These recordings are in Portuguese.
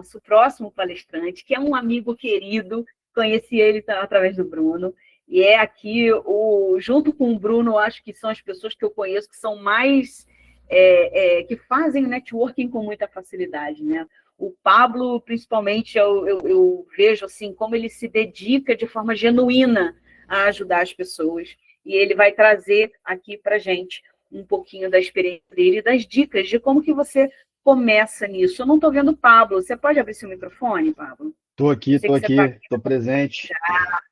nosso próximo palestrante, que é um amigo querido, conheci ele através do Bruno, e é aqui, junto com o Bruno, acho que são as pessoas que eu conheço que são mais, que fazem networking com muita facilidade, né? O Pablo, principalmente, eu vejo assim, como ele se dedica de forma genuína a ajudar as pessoas, e ele vai trazer aqui para a gente um pouquinho da experiência dele e das dicas de como que você começa nisso. Eu não estou vendo o Pablo. Você pode abrir seu microfone, Pablo? Estou aqui, Sei que você está aqui. estou presente.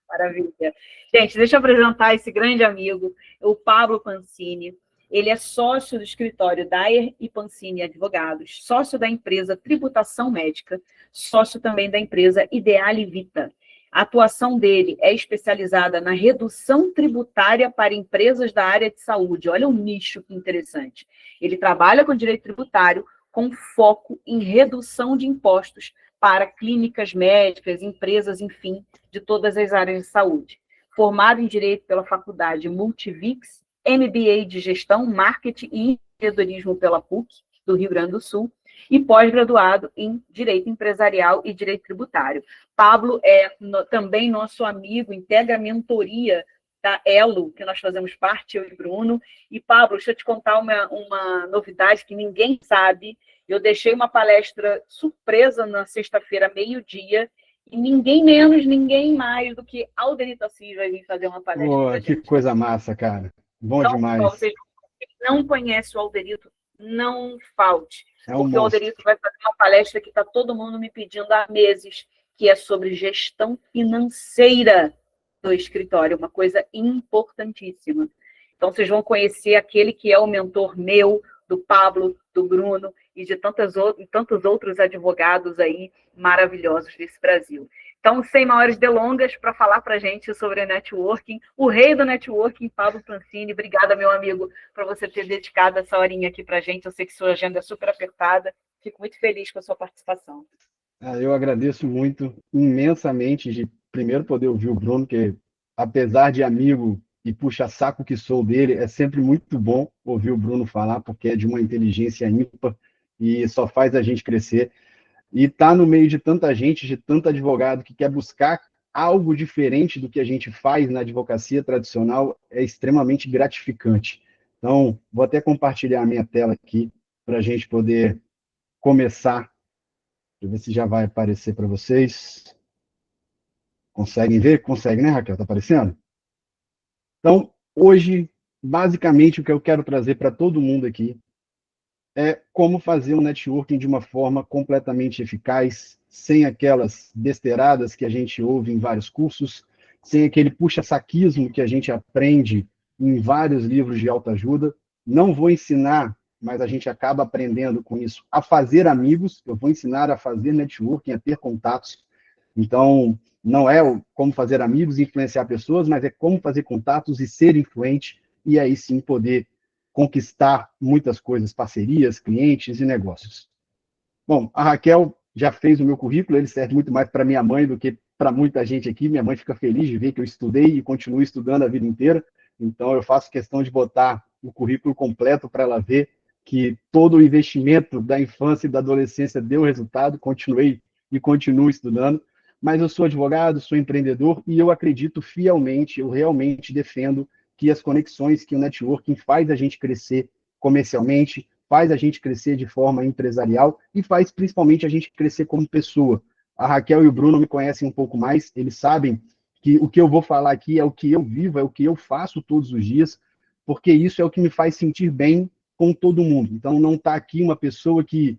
Maravilha. Gente, deixa eu apresentar esse grande amigo, o Pablo Pancini. Ele é sócio do escritório Dyer e Pancini Advogados, sócio da empresa Tributação Médica, sócio também da empresa Ideale Vita. A atuação dele é especializada na redução tributária para empresas da área de saúde. Olha o nicho que interessante. Ele trabalha com direito tributário com foco em redução de impostos para clínicas médicas, empresas, enfim, de todas as áreas de saúde. Formado em Direito pela Faculdade Multivix, MBA de Gestão, Marketing e Empreendedorismo pela PUC, do Rio Grande do Sul, e pós-graduado em Direito Empresarial e Direito Tributário. Pablo é também nosso amigo, integra a mentoria da Elo, que nós fazemos parte, eu e Bruno. E, Pablo, deixa eu te contar uma novidade que ninguém sabe. Eu deixei uma palestra surpresa na sexta-feira, meio-dia, e ninguém menos, ninguém mais do que Alderito Assis vai vir fazer uma palestra para a Que gente. coisa massa, cara. Bom Então, demais. vocês não conhecem o Alderito, não falte, É um porque o monstro. Alderito vai fazer uma palestra que está todo mundo me pedindo há meses, que é sobre gestão financeira do escritório, uma coisa importantíssima. Então, vocês vão conhecer aquele que é o mentor meu, do Pablo, do Bruno e de tantos outros advogados aí maravilhosos desse Brasil. Então, sem maiores delongas, para falar para a gente sobre networking, o rei do networking, Pablo Pancini. Obrigada, meu amigo, por você ter dedicado essa horinha aqui para a gente. Eu sei que sua agenda é super apertada. Fico muito feliz com a sua participação. Eu agradeço muito, imensamente, de primeiro poder ouvir o Bruno, que apesar de amigo e puxa-saco que sou dele, é sempre muito bom ouvir o Bruno falar, porque é de uma inteligência ímpar e só faz a gente crescer. E estar no meio de tanta gente, de tanto advogado que quer buscar algo diferente do que a gente faz na advocacia tradicional é extremamente gratificante. Então, vou até compartilhar a minha tela aqui para a gente poder começar. Deixa eu ver se já vai aparecer para vocês. Conseguem ver? Consegue, né, Raquel? Está aparecendo? Então, hoje, basicamente, o que eu quero trazer para todo mundo aqui é como fazer um networking de uma forma completamente eficaz, sem aquelas besteiradas que a gente ouve em vários cursos, sem aquele puxa-saquismo que a gente aprende em vários livros de autoajuda. Não vou ensinar, mas a gente acaba aprendendo com isso, a fazer amigos. Eu vou ensinar a fazer networking, a ter contatos. Então, não é como fazer amigos e influenciar pessoas, mas é como fazer contatos e ser influente, e aí sim poder conquistar muitas coisas, parcerias, clientes e negócios. Bom, a Raquel já fez o meu currículo, ele serve muito mais para minha mãe do que para muita gente aqui. Minha mãe fica feliz de ver que eu estudei e continuo estudando a vida inteira. Então, eu faço questão de botar o currículo completo para ela ver que todo o investimento da infância e da adolescência deu resultado, continuei e continuo estudando. Mas eu sou advogado, sou empreendedor e eu acredito fielmente, eu realmente defendo que as conexões, que o networking faz a gente crescer comercialmente, faz a gente crescer de forma empresarial e faz principalmente a gente crescer como pessoa. A Raquel e o Bruno me conhecem um pouco mais, eles sabem que o que eu vou falar aqui é o que eu vivo, é o que eu faço todos os dias, porque isso é o que me faz sentir bem com todo mundo. Então, não está aqui uma pessoa que,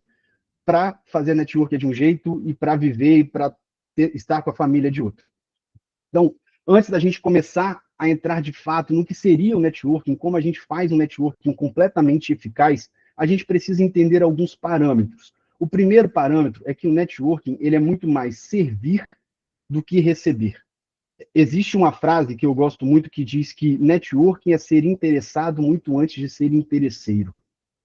para fazer network é de um jeito e para viver e para estar com a família é de outro. Então, antes da gente começar a entrar de fato no que seria o networking, como a gente faz um networking completamente eficaz, a gente precisa entender alguns parâmetros. O primeiro parâmetro é que o networking ele é muito mais servir do que receber. Existe uma frase que eu gosto muito que diz que networking é ser interessado muito antes de ser interesseiro.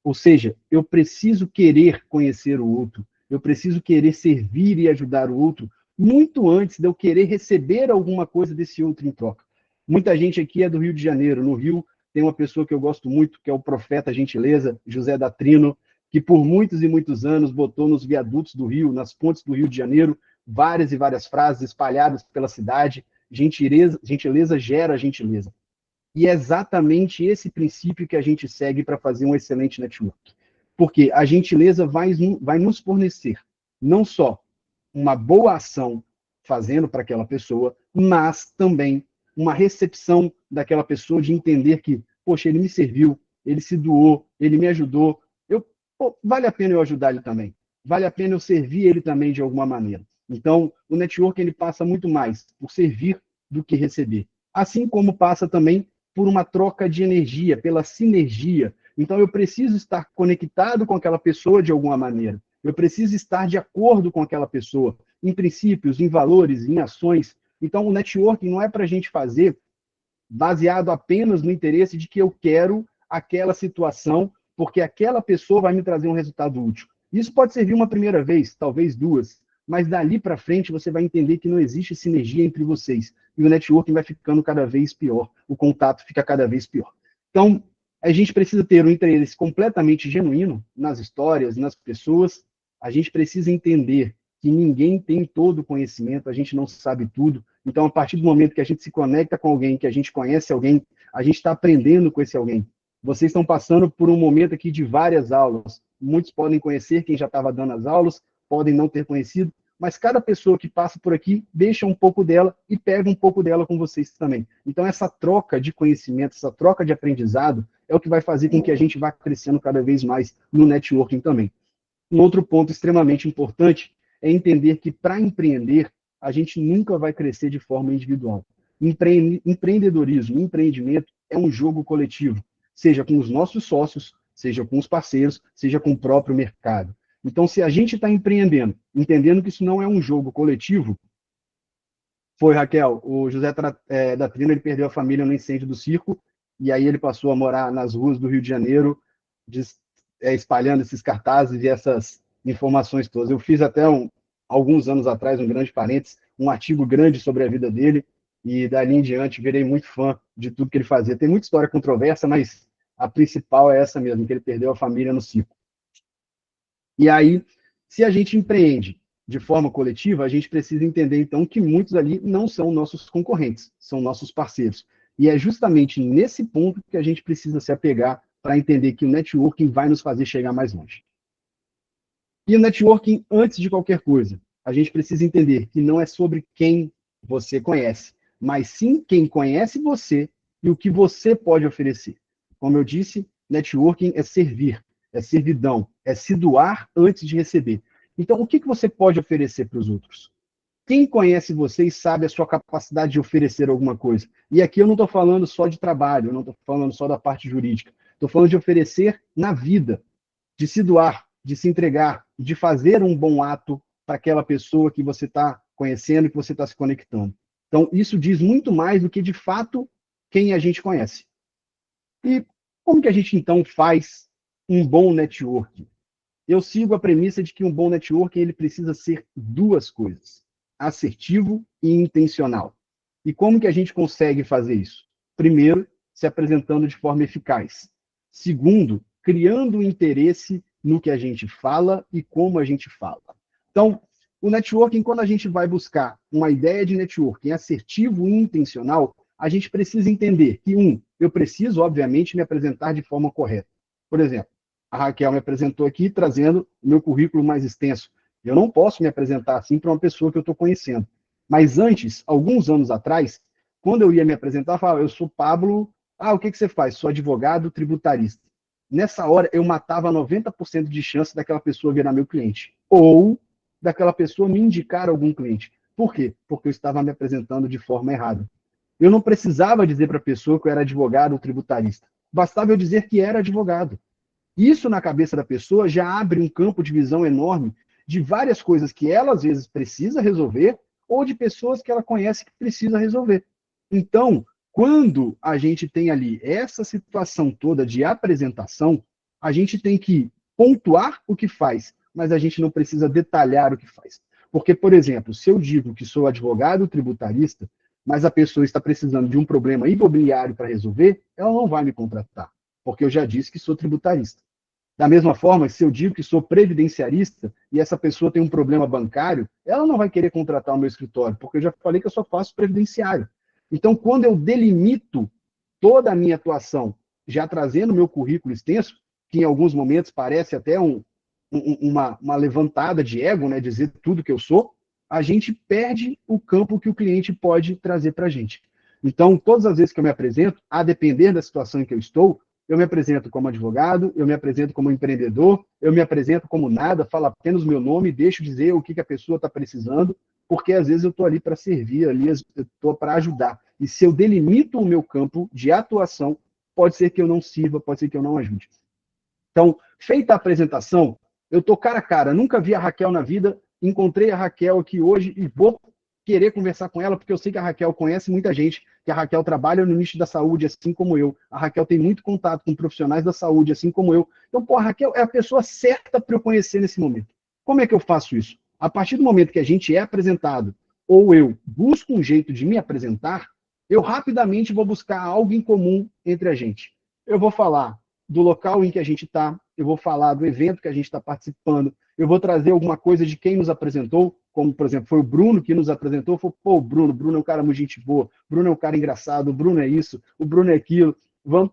Ou seja, eu preciso querer conhecer o outro, eu preciso querer servir e ajudar o outro muito antes de eu querer receber alguma coisa desse outro em troca. Muita gente aqui é do Rio de Janeiro. No Rio tem uma pessoa que eu gosto muito, que é o profeta gentileza, José Datrino, que por muitos e muitos anos botou nos viadutos do Rio, nas pontes do Rio de Janeiro, várias e várias frases espalhadas pela cidade: gentileza, gentileza gera gentileza. E é exatamente esse princípio que a gente segue para fazer um excelente network. Porque a gentileza vai nos fornecer não só uma boa ação fazendo para aquela pessoa, mas também uma recepção daquela pessoa de entender que, poxa, ele me serviu, ele se doou, ele me ajudou, vale a pena eu ajudar ele também, vale a pena eu servir ele também de alguma maneira. Então, o network ele passa muito mais por servir do que receber. Assim como passa também por uma troca de energia, pela sinergia. Então, eu preciso estar conectado com aquela pessoa de alguma maneira. Eu preciso estar de acordo com aquela pessoa, em princípios, em valores, em ações. Então, o networking não é para a gente fazer baseado apenas no interesse de que eu quero aquela situação, porque aquela pessoa vai me trazer um resultado útil. Isso pode servir uma primeira vez, talvez duas, mas dali para frente você vai entender que não existe sinergia entre vocês. E o networking vai ficando cada vez pior, o contato fica cada vez pior. Então, a gente precisa ter um interesse completamente genuíno nas histórias, nas pessoas. A gente precisa entender que ninguém tem todo o conhecimento, a gente não sabe tudo. Então, a partir do momento que a gente se conecta com alguém, que a gente conhece alguém, a gente está aprendendo com esse alguém. Vocês estão passando por um momento aqui de várias aulas. Muitos podem conhecer quem já estava dando as aulas, podem não ter conhecido, mas cada pessoa que passa por aqui deixa um pouco dela e pega um pouco dela com vocês também. Então, essa troca de conhecimento, essa troca de aprendizado, é o que vai fazer com que a gente vá crescendo cada vez mais no networking também. Um outro ponto extremamente importante é entender que, para empreender, a gente nunca vai crescer de forma individual. Empreendedorismo, empreendimento é um jogo coletivo, seja com os nossos sócios, seja com os parceiros, seja com o próprio mercado. Então, se a gente está empreendendo, entendendo que isso não é um jogo coletivo, foi, Raquel, o José da Trina, ele perdeu a família no incêndio do circo, e aí ele passou a morar nas ruas do Rio de Janeiro, espalhando esses cartazes e essas informações todas. Eu fiz até alguns anos atrás, um grande parênteses, um artigo grande sobre a vida dele, e dali em diante virei muito fã de tudo que ele fazia. Tem muita história controversa, mas a principal é essa mesmo, que ele perdeu a família no circo. E aí, se a gente empreende de forma coletiva, a gente precisa entender, então, que muitos ali não são nossos concorrentes, são nossos parceiros. E é justamente nesse ponto que a gente precisa se apegar para entender que o networking vai nos fazer chegar mais longe. E o networking, antes de qualquer coisa, a gente precisa entender que não é sobre quem você conhece, mas sim quem conhece você e o que você pode oferecer. Como eu disse, networking é servir, é servidão, é se doar antes de receber. Então, o que você pode oferecer para os outros? Quem conhece você e sabe a sua capacidade de oferecer alguma coisa? E aqui eu não estou falando só de trabalho, eu não estou falando só da parte jurídica. Estou falando de oferecer na vida, de se doar, de se entregar, de fazer um bom ato para aquela pessoa que você está conhecendo, que você está se conectando. Então, isso diz muito mais do que, de fato, quem a gente conhece. E como que a gente, então, faz um bom networking? Eu sigo a premissa de que um bom networking ele precisa ser duas coisas: assertivo e intencional. E como que a gente consegue fazer isso? Primeiro, se apresentando de forma eficaz. Segundo, criando interesse no que a gente fala e como a gente fala. Então, o networking, quando a gente vai buscar uma ideia de networking assertivo e intencional, a gente precisa entender que, eu preciso, obviamente, me apresentar de forma correta. Por exemplo, a Raquel me apresentou aqui trazendo o meu currículo mais extenso. Eu não posso me apresentar assim para uma pessoa que eu estou conhecendo. Mas antes, alguns anos atrás, quando eu ia me apresentar, eu falava: eu sou Pablo. O que você faz? Sou advogado tributarista. Nessa hora, eu matava 90% de chance daquela pessoa virar meu cliente. Ou daquela pessoa me indicar algum cliente. Por quê? Porque eu estava me apresentando de forma errada. Eu não precisava dizer para a pessoa que eu era advogado ou tributarista. Bastava eu dizer que era advogado. Isso, na cabeça da pessoa, já abre um campo de visão enorme de várias coisas que ela, às vezes, precisa resolver ou de pessoas que ela conhece que precisa resolver. Então, quando a gente tem ali essa situação toda de apresentação, a gente tem que pontuar o que faz, mas a gente não precisa detalhar o que faz. Porque, por exemplo, se eu digo que sou advogado tributarista, mas a pessoa está precisando de um problema imobiliário para resolver, ela não vai me contratar, porque eu já disse que sou tributarista. Da mesma forma, se eu digo que sou previdenciarista e essa pessoa tem um problema bancário, ela não vai querer contratar o meu escritório, porque eu já falei que eu só faço previdenciário. Então, quando eu delimito toda a minha atuação, já trazendo o meu currículo extenso, que em alguns momentos parece até uma levantada de ego, né, dizer tudo que eu sou, a gente perde o campo que o cliente pode trazer para a gente. Então, todas as vezes que eu me apresento, a depender da situação em que eu estou, eu me apresento como advogado, eu me apresento como empreendedor, eu me apresento como nada, falo apenas o meu nome, deixo dizer o que a pessoa está precisando, porque às vezes eu estou ali para servir, ali eu estou para ajudar. E se eu delimito o meu campo de atuação, pode ser que eu não sirva, pode ser que eu não ajude. Então, feita a apresentação, eu estou cara a cara, nunca vi a Raquel na vida, encontrei a Raquel aqui hoje e vou querer conversar com ela, porque eu sei que a Raquel conhece muita gente, que a Raquel trabalha no nicho da saúde, assim como eu. A Raquel tem muito contato com profissionais da saúde, assim como eu. Então, pô, a Raquel é a pessoa certa para eu conhecer nesse momento. Como é que eu faço isso? A partir do momento que a gente é apresentado, ou eu busco um jeito de me apresentar, eu rapidamente vou buscar algo em comum entre a gente. Eu vou falar do local em que a gente está, eu vou falar do evento que a gente está participando, eu vou trazer alguma coisa de quem nos apresentou, como, por exemplo, foi o Bruno que nos apresentou, falou, pô, Bruno é um cara muito gente boa, Bruno é um cara engraçado, o Bruno é isso, o Bruno é aquilo, vamos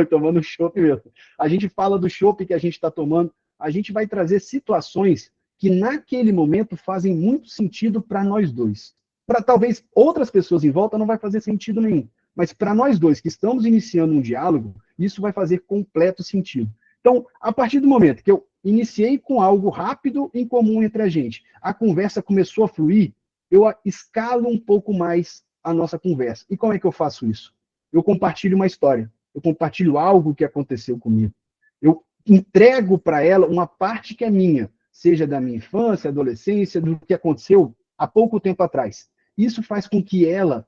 tomando chopp mesmo. A gente fala do chopp que a gente está tomando, a gente vai trazer situações que naquele momento fazem muito sentido para nós dois. Para talvez outras pessoas em volta não vai fazer sentido nenhum, mas para nós dois que estamos iniciando um diálogo, isso vai fazer completo sentido. Então, a partir do momento que eu iniciei com algo rápido em comum entre a gente, a conversa começou a fluir, eu escalo um pouco mais a nossa conversa. E como é que eu faço isso? Eu compartilho uma história, eu compartilho algo que aconteceu comigo. Eu entrego para ela uma parte que é minha, seja da minha infância, adolescência, do que aconteceu há pouco tempo atrás. Isso faz com que ela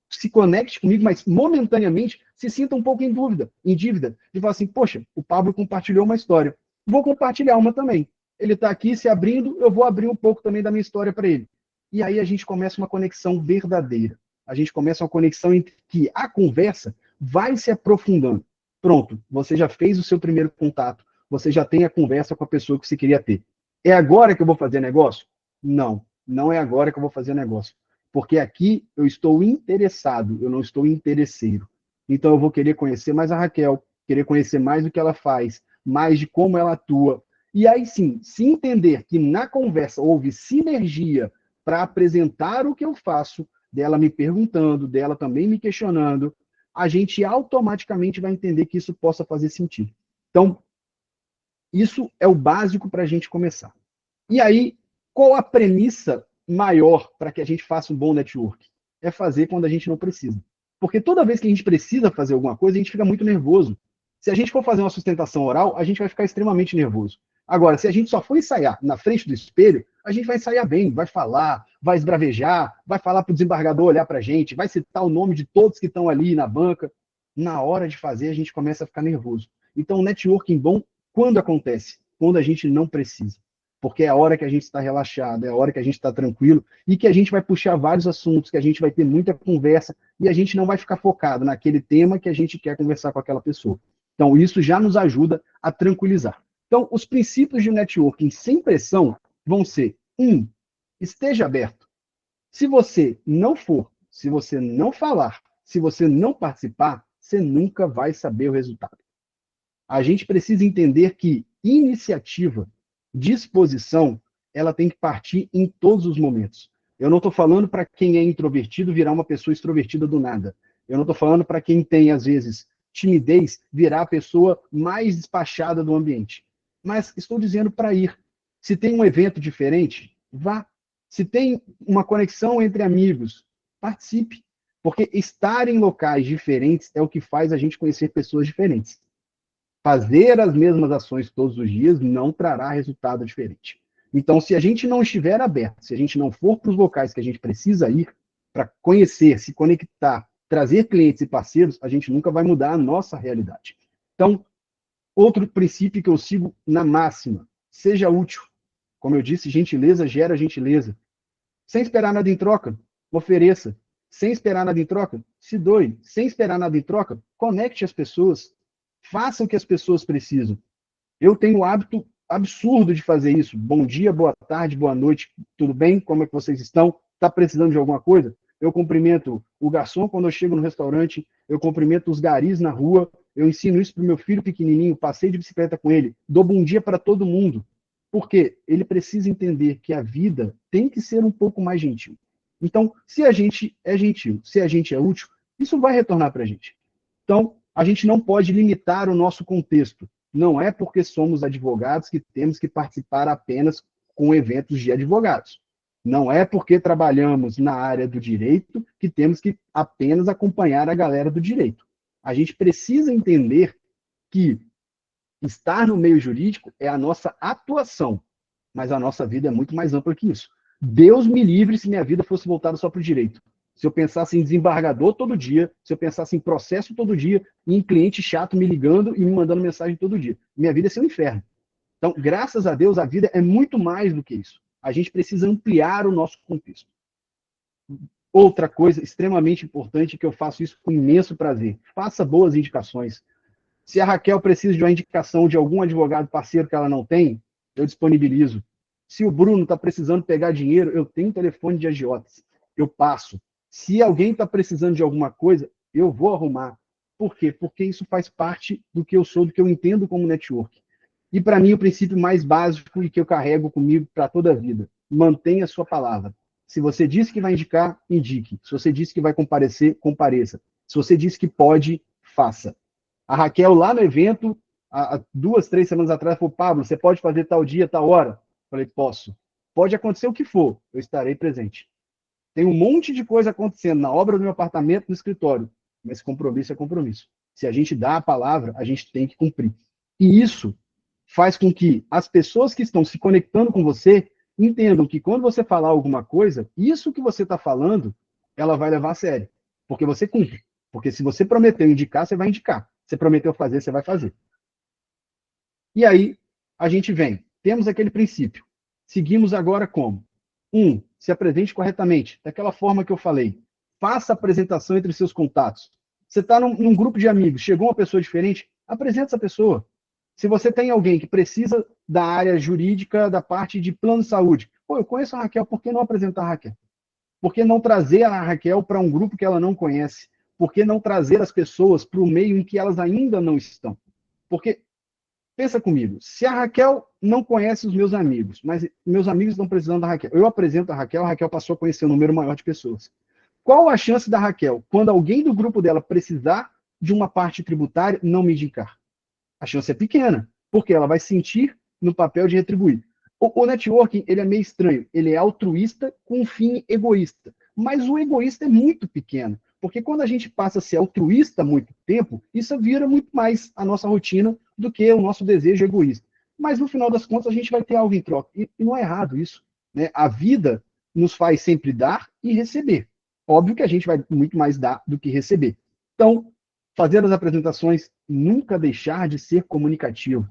se conecte comigo, mas momentaneamente se sinta um pouco em dívida, de falar assim, poxa, o Pablo compartilhou uma história, vou compartilhar uma também. Ele está aqui se abrindo, eu vou abrir um pouco também da minha história para ele. E aí a gente começa uma conexão verdadeira. A gente começa uma conexão em que a conversa vai se aprofundando. Pronto, você já fez o seu primeiro contato, você já tem a conversa com a pessoa que você queria ter. É agora que eu vou fazer negócio? Não, não é agora que eu vou fazer negócio. Porque aqui eu estou interessado, eu não estou interesseiro. Então eu vou querer conhecer mais a Raquel, querer conhecer mais do que ela faz, mais de como ela atua. E aí sim, se entender que na conversa houve sinergia para apresentar o que eu faço, dela me perguntando, dela também me questionando, a gente automaticamente vai entender que isso possa fazer sentido. Então, isso é o básico para a gente começar. E aí, qual a premissa maior para que a gente faça um bom network? É fazer quando a gente não precisa. Porque toda vez que a gente precisa fazer alguma coisa, a gente fica muito nervoso. Se a gente for fazer uma sustentação oral, a gente vai ficar extremamente nervoso. Agora, se a gente só for ensaiar na frente do espelho, a gente vai ensaiar bem, vai falar, vai esbravejar, vai falar para o desembargador olhar para a gente, vai citar o nome de todos que estão ali na banca. Na hora de fazer, a gente começa a ficar nervoso. Então, o networking bom, quando acontece? Quando a gente não precisa. Porque é a hora que a gente está relaxado, é a hora que a gente está tranquilo e que a gente vai puxar vários assuntos, que a gente vai ter muita conversa e a gente não vai ficar focado naquele tema que a gente quer conversar com aquela pessoa. Então, isso já nos ajuda a tranquilizar. Então, os princípios de networking sem pressão vão ser: 1, esteja aberto. Se você não for, se você não falar, se você não participar, você nunca vai saber o resultado. A gente precisa entender que iniciativa, disposição, ela tem que partir em todos os momentos. Eu não estou falando para quem é introvertido virar uma pessoa extrovertida do nada. Eu não estou falando para quem tem, às vezes, timidez, virar a pessoa mais despachada do ambiente. Mas estou dizendo para ir. Se tem um evento diferente, vá. Se tem uma conexão entre amigos, participe. Porque estar em locais diferentes é o que faz a gente conhecer pessoas diferentes. Fazer as mesmas ações todos os dias não trará resultado diferente. Então, se a gente não estiver aberto, se a gente não for para os locais que a gente precisa ir para conhecer, se conectar, trazer clientes e parceiros, a gente nunca vai mudar a nossa realidade. Então, outro princípio que eu sigo na máxima: seja útil. Como eu disse, gentileza gera gentileza. Sem esperar nada em troca, ofereça. Sem esperar nada em troca, se doe. Sem esperar nada em troca, conecte as pessoas. Faça o que as pessoas precisam. Eu tenho o hábito absurdo de fazer isso. Bom dia, boa tarde, boa noite, tudo bem? Como é que vocês estão? Está precisando de alguma coisa? Eu cumprimento o garçom quando eu chego no restaurante, eu cumprimento os garis na rua, eu ensino isso para o meu filho pequenininho, passei de bicicleta com ele, dou bom dia para todo mundo. Porque ele precisa entender que a vida tem que ser um pouco mais gentil. Então, se a gente é gentil, se a gente é útil, isso vai retornar para a gente. Então, a gente não pode limitar o nosso contexto. Não é porque somos advogados que temos que participar apenas com eventos de advogados. Não é porque trabalhamos na área do direito que temos que apenas acompanhar a galera do direito. A gente precisa entender que estar no meio jurídico é a nossa atuação, mas a nossa vida é muito mais ampla que isso. Deus me livre se minha vida fosse voltada só para o direito. Se eu pensasse em desembargador todo dia, se eu pensasse em processo todo dia, e em cliente chato me ligando e me mandando mensagem todo dia. Minha vida ia ser um inferno. Então, graças a Deus, a vida é muito mais do que isso. A gente precisa ampliar o nosso contexto. Outra coisa extremamente importante, que eu faço isso com imenso prazer, faça boas indicações. Se a Raquel precisa de uma indicação de algum advogado parceiro que ela não tem, eu disponibilizo. Se o Bruno está precisando pegar dinheiro, eu tenho telefone de agiotas, eu passo. Se alguém está precisando de alguma coisa, eu vou arrumar. Por quê? Porque isso faz parte do que eu sou, do que eu entendo como network. E para mim, o princípio mais básico e que eu carrego comigo para toda a vida: mantenha a sua palavra. Se você disse que vai indicar, indique. Se você disse que vai comparecer, compareça. Se você disse que pode, faça. A Raquel, lá no evento, há 2, 3 semanas atrás, falou: Pablo, você pode fazer tal dia, tal hora? Falei: posso. Pode acontecer o que for, eu estarei presente. Tem um monte de coisa acontecendo na obra do meu apartamento, no escritório, mas compromisso é compromisso. Se a gente dá a palavra, a gente tem que cumprir. E isso faz com que as pessoas que estão se conectando com você entendam que quando você falar alguma coisa, isso que você está falando, ela vai levar a sério. Porque você cumpre. Porque se você prometeu indicar, você vai indicar. Se prometeu fazer, você vai fazer. E aí, a gente vem. Temos aquele princípio. Seguimos agora como? Se apresente corretamente, daquela forma que eu falei. Faça a apresentação entre seus contatos. Você está num grupo de amigos, chegou uma pessoa diferente, apresenta essa pessoa. Se você tem alguém que precisa da área jurídica, da parte de plano de saúde, pô, eu conheço a Raquel, por que não apresentar a Raquel? Por que não trazer a Raquel para um grupo que ela não conhece? Por que não trazer as pessoas para o meio em que elas ainda não estão? Porque, pensa comigo, se a Raquel não conhece os meus amigos, mas meus amigos estão precisando da Raquel, eu apresento a Raquel passou a conhecer um número maior de pessoas. Qual a chance da Raquel, quando alguém do grupo dela precisar de uma parte tributária, não me indicar? A chance é pequena, porque ela vai sentir no papel de retribuir. O networking, ele é meio estranho. Ele é altruísta com um fim egoísta. Mas o egoísta é muito pequeno. Porque quando a gente passa a ser altruísta há muito tempo, isso vira muito mais a nossa rotina do que o nosso desejo egoísta. Mas no final das contas, a gente vai ter algo em troca. E não é errado isso. Né? A vida nos faz sempre dar e receber. Óbvio que a gente vai muito mais dar do que receber. Então, fazer as apresentações, nunca deixar de ser comunicativo.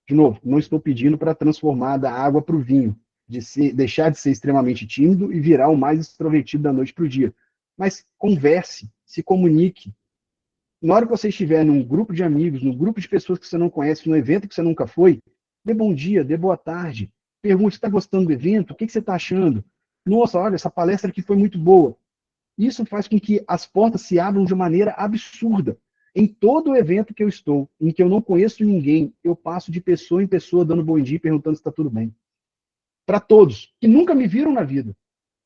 De novo, não estou pedindo para transformar da água para o vinho, deixar de ser extremamente tímido e virar o mais extrovertido da noite para o dia. Mas converse, se comunique. Na hora que você estiver num grupo de amigos, num grupo de pessoas que você não conhece, num evento que você nunca foi, dê bom dia, dê boa tarde. Pergunte se está gostando do evento, o que você está achando? Nossa, olha, essa palestra aqui foi muito boa. Isso faz com que as portas se abram de maneira absurda. Em todo evento que eu estou, em que eu não conheço ninguém, eu passo de pessoa em pessoa dando bom dia e perguntando se está tudo bem. Para todos, que nunca me viram na vida.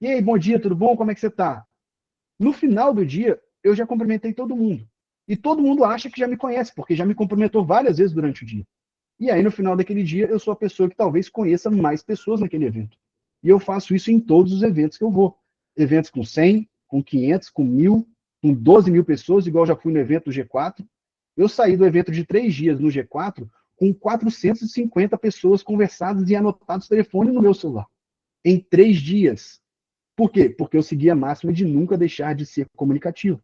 E aí, bom dia, tudo bom? Como é que você está? No final do dia, eu já cumprimentei todo mundo. E todo mundo acha que já me conhece, porque já me cumprimentou várias vezes durante o dia. E aí, no final daquele dia, eu sou a pessoa que talvez conheça mais pessoas naquele evento. E eu faço isso em todos os eventos que eu vou. Eventos com 100, com 500, com 1.000, com 12 mil pessoas, igual já fui no evento do G4. Eu saí do evento de 3 dias no G4 com 450 pessoas conversadas e anotados telefone no meu celular. Em 3 dias. Por quê? Porque eu segui a máxima de nunca deixar de ser comunicativo.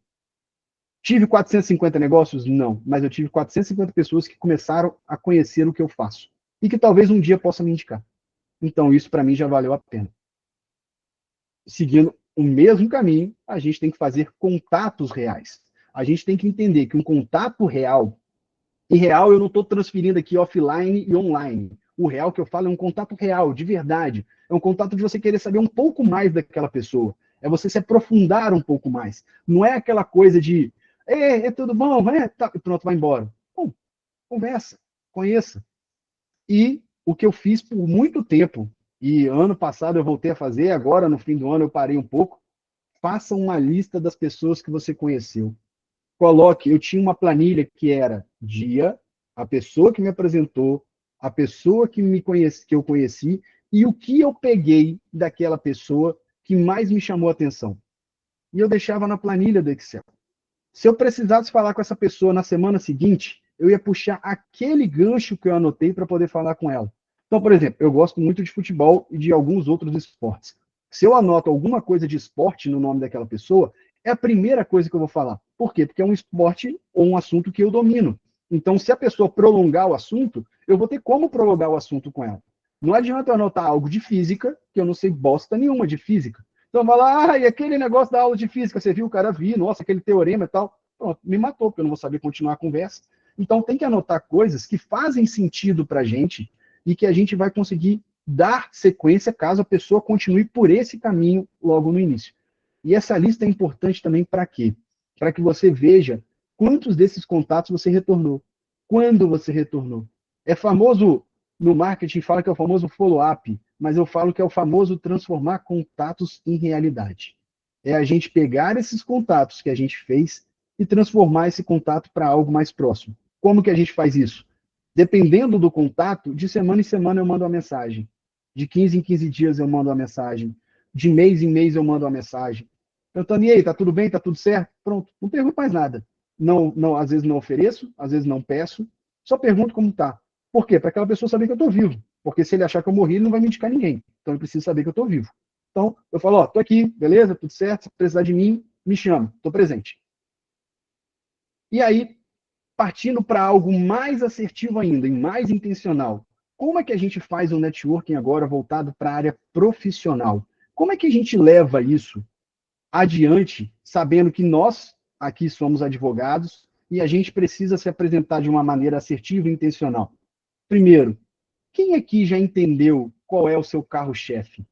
Tive 450 negócios? Não. Mas eu tive 450 pessoas que começaram a conhecer o que eu faço. E que talvez um dia possa me indicar. Então, isso para mim já valeu a pena. Seguindo o mesmo caminho, a gente tem que fazer contatos reais. A gente tem que entender que um contato real, E real eu não estou transferindo aqui offline e online. O real que eu falo é um contato real, de verdade. É um contato de você querer saber um pouco mais daquela pessoa. É você se aprofundar um pouco mais. Não é aquela coisa de, é tudo bom? Tá, e pronto, vai embora. Bom, conversa, conheça. E o que eu fiz por muito tempo, e ano passado eu voltei a fazer, agora no fim do ano eu parei um pouco, faça uma lista das pessoas que você conheceu. Coloque, eu tinha uma planilha que era dia, a pessoa que me apresentou, a pessoa que me conhece, que eu conheci, e o que eu peguei daquela pessoa que mais me chamou a atenção. E eu deixava na planilha do Excel. Se eu precisasse falar com essa pessoa na semana seguinte, eu ia puxar aquele gancho que eu anotei para poder falar com ela. Então, por exemplo, eu gosto muito de futebol e de alguns outros esportes. Se eu anoto alguma coisa de esporte no nome daquela pessoa, é a primeira coisa que eu vou falar. Por quê? Porque é um esporte ou um assunto que eu domino. Então, se a pessoa prolongar o assunto, eu vou ter como prolongar o assunto com ela. Não adianta eu anotar algo de física, que eu não sei bosta nenhuma de física. Então vai lá, e aquele negócio da aula de física, você viu o cara vir, nossa, aquele teorema e tal. Pronto, me matou, porque eu não vou saber continuar a conversa. Então tem que anotar coisas que fazem sentido para a gente e que a gente vai conseguir dar sequência caso a pessoa continue por esse caminho logo no início. E essa lista é importante também para quê? Para que você veja quantos desses contatos você retornou. Quando você retornou. É famoso, no marketing fala que é o famoso follow-up, mas eu falo que é o famoso transformar contatos em realidade. É a gente pegar esses contatos que a gente fez e transformar esse contato para algo mais próximo. Como que a gente faz isso? Dependendo do contato, de semana em semana eu mando uma mensagem. De 15 em 15 dias eu mando uma mensagem. De mês em mês eu mando uma mensagem. Perguntando, e aí, tá tudo bem? Tá tudo certo? Pronto, não pergunto mais nada. Não, às vezes não ofereço, às vezes não peço, só pergunto como tá. Por quê? Para aquela pessoa saber que eu estou vivo. Porque se ele achar que eu morri, ele não vai me indicar ninguém. Então ele precisa saber que eu estou vivo. Então eu falo, ó, tô aqui, beleza, tudo certo, se precisar de mim, me chama, estou presente. E aí, partindo para algo mais assertivo ainda e mais intencional, como é que a gente faz um networking agora voltado para a área profissional? Como é que a gente leva isso adiante, sabendo que nós aqui somos advogados e a gente precisa se apresentar de uma maneira assertiva e intencional? Primeiro, quem aqui já entendeu qual é o seu carro-chefe?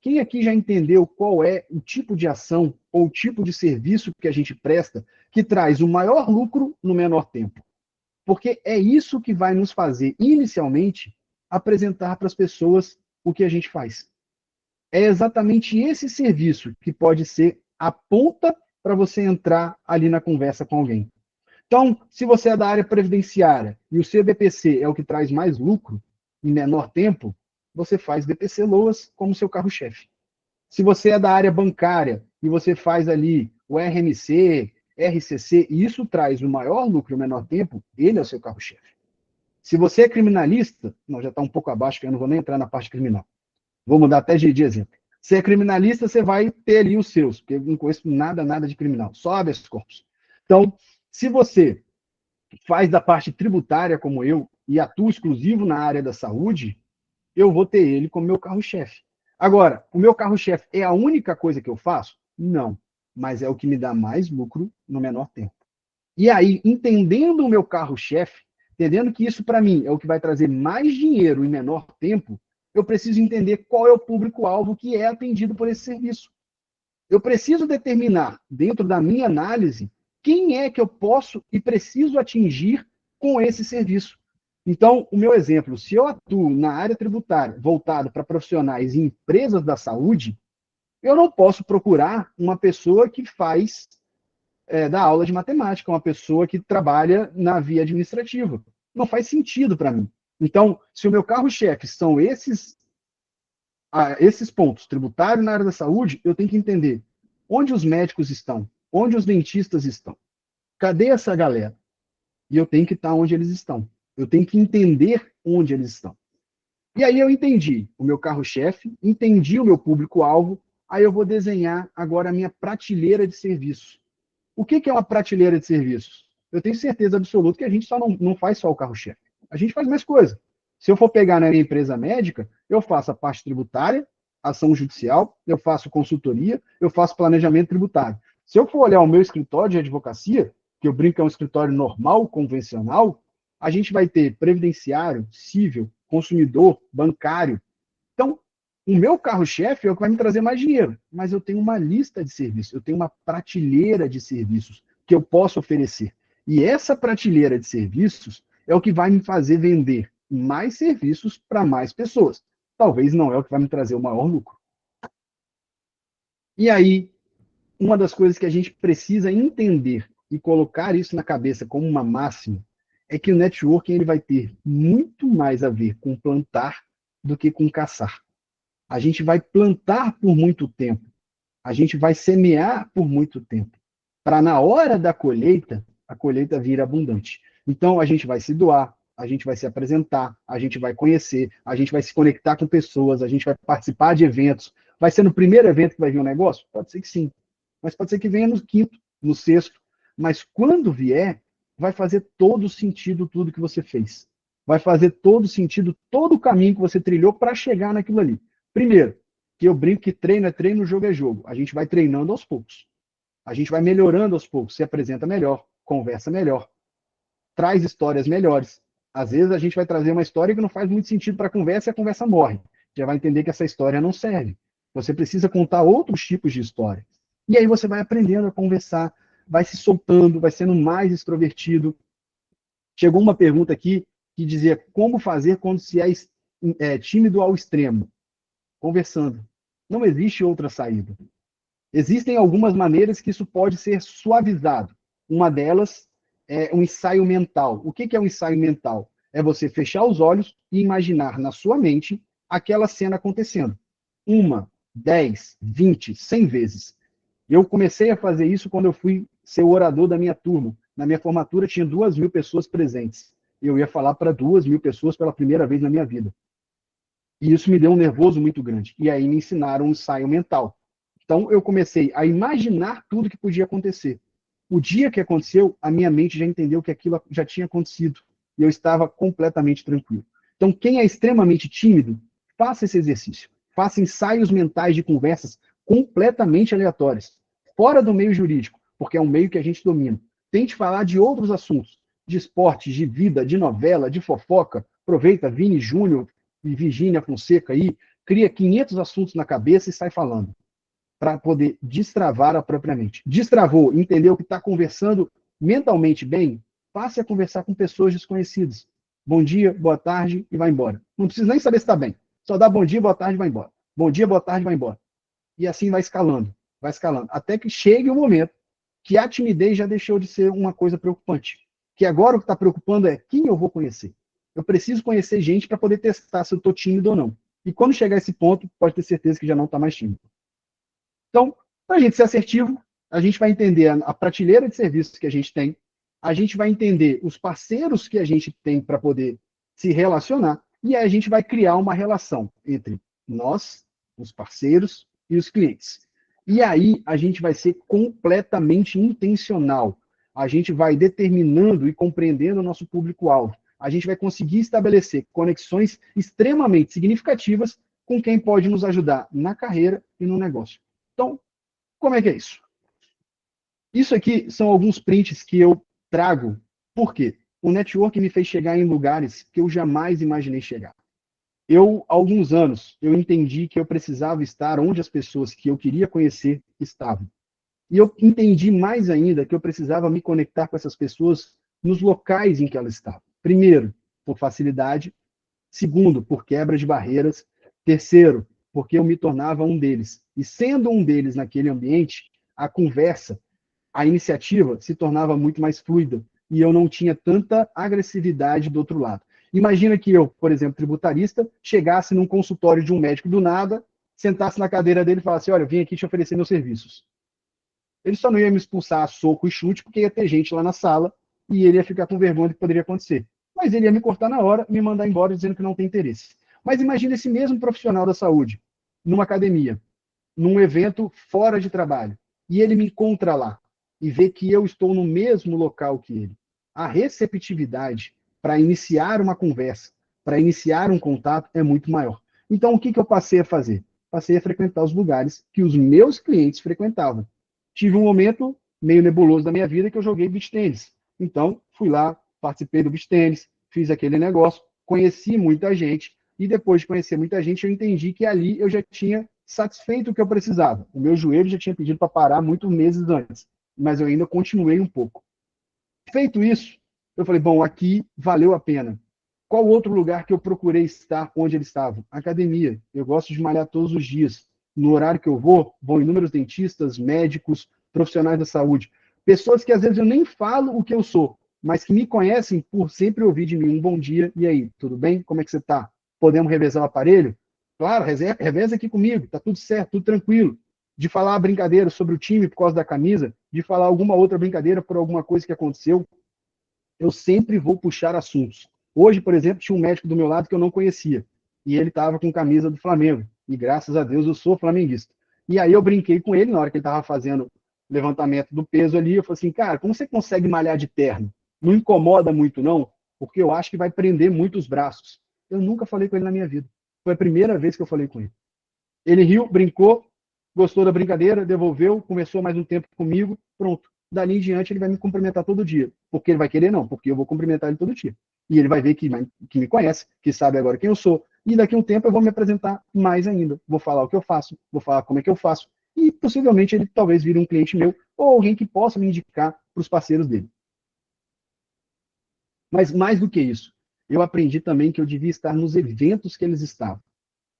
Quem aqui já entendeu qual é o tipo de ação ou o tipo de serviço que a gente presta que traz o maior lucro no menor tempo? Porque é isso que vai nos fazer, inicialmente, apresentar para as pessoas o que a gente faz. É exatamente esse serviço que pode ser a ponta para você entrar ali na conversa com alguém. Então, se você é da área previdenciária e o seu BPC é o que traz mais lucro em menor tempo, você faz BPC Loas como seu carro-chefe. Se você é da área bancária e você faz ali o RMC, RCC, e isso traz o maior lucro em menor tempo, ele é o seu carro-chefe. Se você é criminalista, não, já está um pouco abaixo, que eu não vou nem entrar na parte criminal. Vou mudar até de exemplo. Se é criminalista, você vai ter ali os seus, porque eu não conheço nada de criminal, só habeas corpus. Então, se você faz da parte tributária como eu e atua exclusivo na área da saúde, eu vou ter ele como meu carro-chefe. Agora, o meu carro-chefe é a única coisa que eu faço? Não, mas é o que me dá mais lucro no menor tempo. E aí, entendendo o meu carro-chefe, entendendo que isso para mim é o que vai trazer mais dinheiro em menor tempo, eu preciso entender qual é o público-alvo que é atendido por esse serviço. Eu preciso determinar, dentro da minha análise, quem é que eu posso e preciso atingir com esse serviço. Então, o meu exemplo, se eu atuo na área tributária voltado para profissionais e empresas da saúde, eu não posso procurar uma pessoa que faz da aula de matemática, uma pessoa que trabalha na via administrativa. Não faz sentido para mim. Então, se o meu carro-chefe são esses pontos, tributário na área da saúde, eu tenho que entender onde os médicos estão, onde os dentistas estão. Cadê essa galera? E eu tenho que estar onde eles estão. Eu tenho que entender onde eles estão. E aí eu entendi o meu carro-chefe, entendi o meu público-alvo, aí eu vou desenhar agora a minha prateleira de serviço. O que é uma prateleira de serviços? Eu tenho certeza absoluta que a gente só não faz só o carro-chefe. A gente faz mais coisa. Se eu for pegar na minha empresa médica, eu faço a parte tributária, ação judicial, eu faço consultoria, eu faço planejamento tributário. Se eu for olhar o meu escritório de advocacia, que eu brinco que é um escritório normal, convencional, A gente vai ter previdenciário, civil, consumidor, bancário. Então, o meu carro-chefe é o que vai me trazer mais dinheiro, mas eu tenho uma lista de serviços, eu tenho uma prateleira de serviços que eu posso oferecer. E essa prateleira de serviços é o que vai me fazer vender mais serviços para mais pessoas. Talvez não é o que vai me trazer o maior lucro. E aí, uma das coisas que a gente precisa entender e colocar isso na cabeça como uma máxima é que o networking ele vai ter muito mais a ver com plantar do que com caçar. A gente vai plantar por muito tempo, a gente vai semear por muito tempo, para na hora da colheita, a colheita vir abundante. Então, a gente vai se doar, a gente vai se apresentar, a gente vai conhecer, a gente vai se conectar com pessoas, a gente vai participar de eventos. Vai ser no primeiro evento que vai vir um negócio? Pode ser que sim, mas pode ser que venha no quinto, no sexto. Mas quando vier, vai fazer todo sentido tudo que você fez. Vai fazer todo sentido todo o caminho que você trilhou para chegar naquilo ali. Primeiro, que eu brinco que treino é treino, jogo é jogo. A gente vai treinando aos poucos. A gente vai melhorando aos poucos, se apresenta melhor, conversa melhor, traz histórias melhores. Às vezes a gente vai trazer uma história que não faz muito sentido para a conversa e a conversa morre. Já vai entender que essa história não serve. Você precisa contar outros tipos de história. E aí você vai aprendendo a conversar, vai se soltando, vai sendo mais extrovertido. Chegou uma pergunta aqui que dizia como fazer quando se é tímido ao extremo? Conversando. Não existe outra saída. Existem algumas maneiras que isso pode ser suavizado. Uma delas é um ensaio mental. O que é um ensaio mental? É você fechar os olhos e imaginar na sua mente aquela cena acontecendo. 1, 10, 20, 100 vezes. Eu comecei a fazer isso quando eu fui ser o orador da minha turma. Na minha formatura tinha 2.000 pessoas presentes. Eu ia falar para 2.000 pessoas pela primeira vez na minha vida. E isso me deu um nervoso muito grande. E aí me ensinaram um ensaio mental. Então eu comecei a imaginar tudo que podia acontecer. O dia que aconteceu, a minha mente já entendeu que aquilo já tinha acontecido. E eu estava completamente tranquilo. Então quem é extremamente tímido, faça esse exercício. Faça ensaios mentais de conversas completamente aleatórias. Fora do meio jurídico, porque é um meio que a gente domina. Tente falar de outros assuntos. De esporte, de vida, de novela, de fofoca. Aproveita Vini Júnior e Virgínia Fonseca aí, cria 500 assuntos na cabeça e sai falando, para poder destravar a própria mente. Destravou, entendeu que está conversando mentalmente bem, passe a conversar com pessoas desconhecidas. Bom dia, boa tarde e vai embora. Não precisa nem saber se está bem. Só dá bom dia, boa tarde e vai embora. Bom dia, boa tarde e vai embora. E assim vai escalando, até que chegue o momento que a timidez já deixou de ser uma coisa preocupante. Que agora o que está preocupando é quem eu vou conhecer. Eu preciso conhecer gente para poder testar se eu estou tímido ou não. E quando chegar a esse ponto, pode ter certeza que já não está mais tímido. Então, para a gente ser assertivo, a gente vai entender a prateleira de serviços que a gente tem, a gente vai entender os parceiros que a gente tem para poder se relacionar, e aí a gente vai criar uma relação entre nós, os parceiros e os clientes. E aí a gente vai ser completamente intencional. A gente vai determinando e compreendendo o nosso público-alvo. A gente vai conseguir estabelecer conexões extremamente significativas com quem pode nos ajudar na carreira e no negócio. Então, como é que é isso? Isso aqui são alguns prints que eu trago. Por quê? O network me fez chegar em lugares que eu jamais imaginei chegar. Há alguns anos, eu entendi que eu precisava estar onde as pessoas que eu queria conhecer estavam. E eu entendi mais ainda que eu precisava me conectar com essas pessoas nos locais em que elas estavam. Primeiro, por facilidade. Segundo, por quebra de barreiras. Terceiro, porque eu me tornava um deles. E sendo um deles naquele ambiente, a conversa, a iniciativa se tornava muito mais fluida. E eu não tinha tanta agressividade do outro lado. Imagina que eu, por exemplo, tributarista, chegasse num consultório de um médico do nada, sentasse na cadeira dele e falasse: olha, eu vim aqui te oferecer meus serviços. Ele só não ia me expulsar a soco e chute, porque ia ter gente lá na sala e ele ia ficar com vergonha do que poderia acontecer. Mas ele ia me cortar na hora e me mandar embora dizendo que não tem interesse. Mas imagine esse mesmo profissional da saúde, numa academia, num evento fora de trabalho, e ele me encontra lá e vê que eu estou no mesmo local que ele. A receptividade para iniciar uma conversa, para iniciar um contato é muito maior. Então, o que eu passei a fazer? Passei a frequentar os lugares que os meus clientes frequentavam. Tive um momento meio nebuloso da minha vida que eu joguei beach tênis. Então, fui lá, participei do beach tênis, fiz aquele negócio, conheci muita gente, e depois de conhecer muita gente, eu entendi que ali eu já tinha satisfeito o que eu precisava. O meu joelho já tinha pedido para parar muitos meses antes, mas eu ainda continuei um pouco. Feito isso, eu falei, bom, aqui valeu a pena. Qual outro lugar que eu procurei estar onde ele estava? Academia. Eu gosto de malhar todos os dias. No horário que eu vão inúmeros dentistas, médicos, profissionais da saúde. Pessoas que às vezes eu nem falo o que eu sou, mas que me conhecem por sempre ouvir de mim um bom dia. E aí, tudo bem? Como é que você está? Podemos revezar o aparelho? Claro, reveza aqui comigo, tá tudo certo, tudo tranquilo. De falar uma brincadeira sobre o time por causa da camisa, de falar alguma outra brincadeira por alguma coisa que aconteceu, eu sempre vou puxar assuntos. Hoje, por exemplo, tinha um médico do meu lado que eu não conhecia, e ele estava com camisa do Flamengo, e graças a Deus eu sou flamenguista. E aí eu brinquei com ele na hora que ele estava fazendo levantamento do peso ali, eu falei assim, cara, como você consegue malhar de terno? Não incomoda muito não? Porque eu acho que vai prender muito os braços. Eu nunca falei com ele na minha vida. Foi a primeira vez que eu falei com ele. Ele riu, brincou, gostou da brincadeira, devolveu, começou mais um tempo comigo, pronto. Dali em diante ele vai me cumprimentar todo dia. Porque ele vai querer, não, porque eu vou cumprimentar ele todo dia. E ele vai ver que me conhece, que sabe agora quem eu sou. E daqui a um tempo eu vou me apresentar mais ainda. Vou falar o que eu faço, vou falar como é que eu faço. E possivelmente ele talvez vire um cliente meu ou alguém que possa me indicar para os parceiros dele. Mas mais do que isso, eu aprendi também que eu devia estar nos eventos que eles estavam.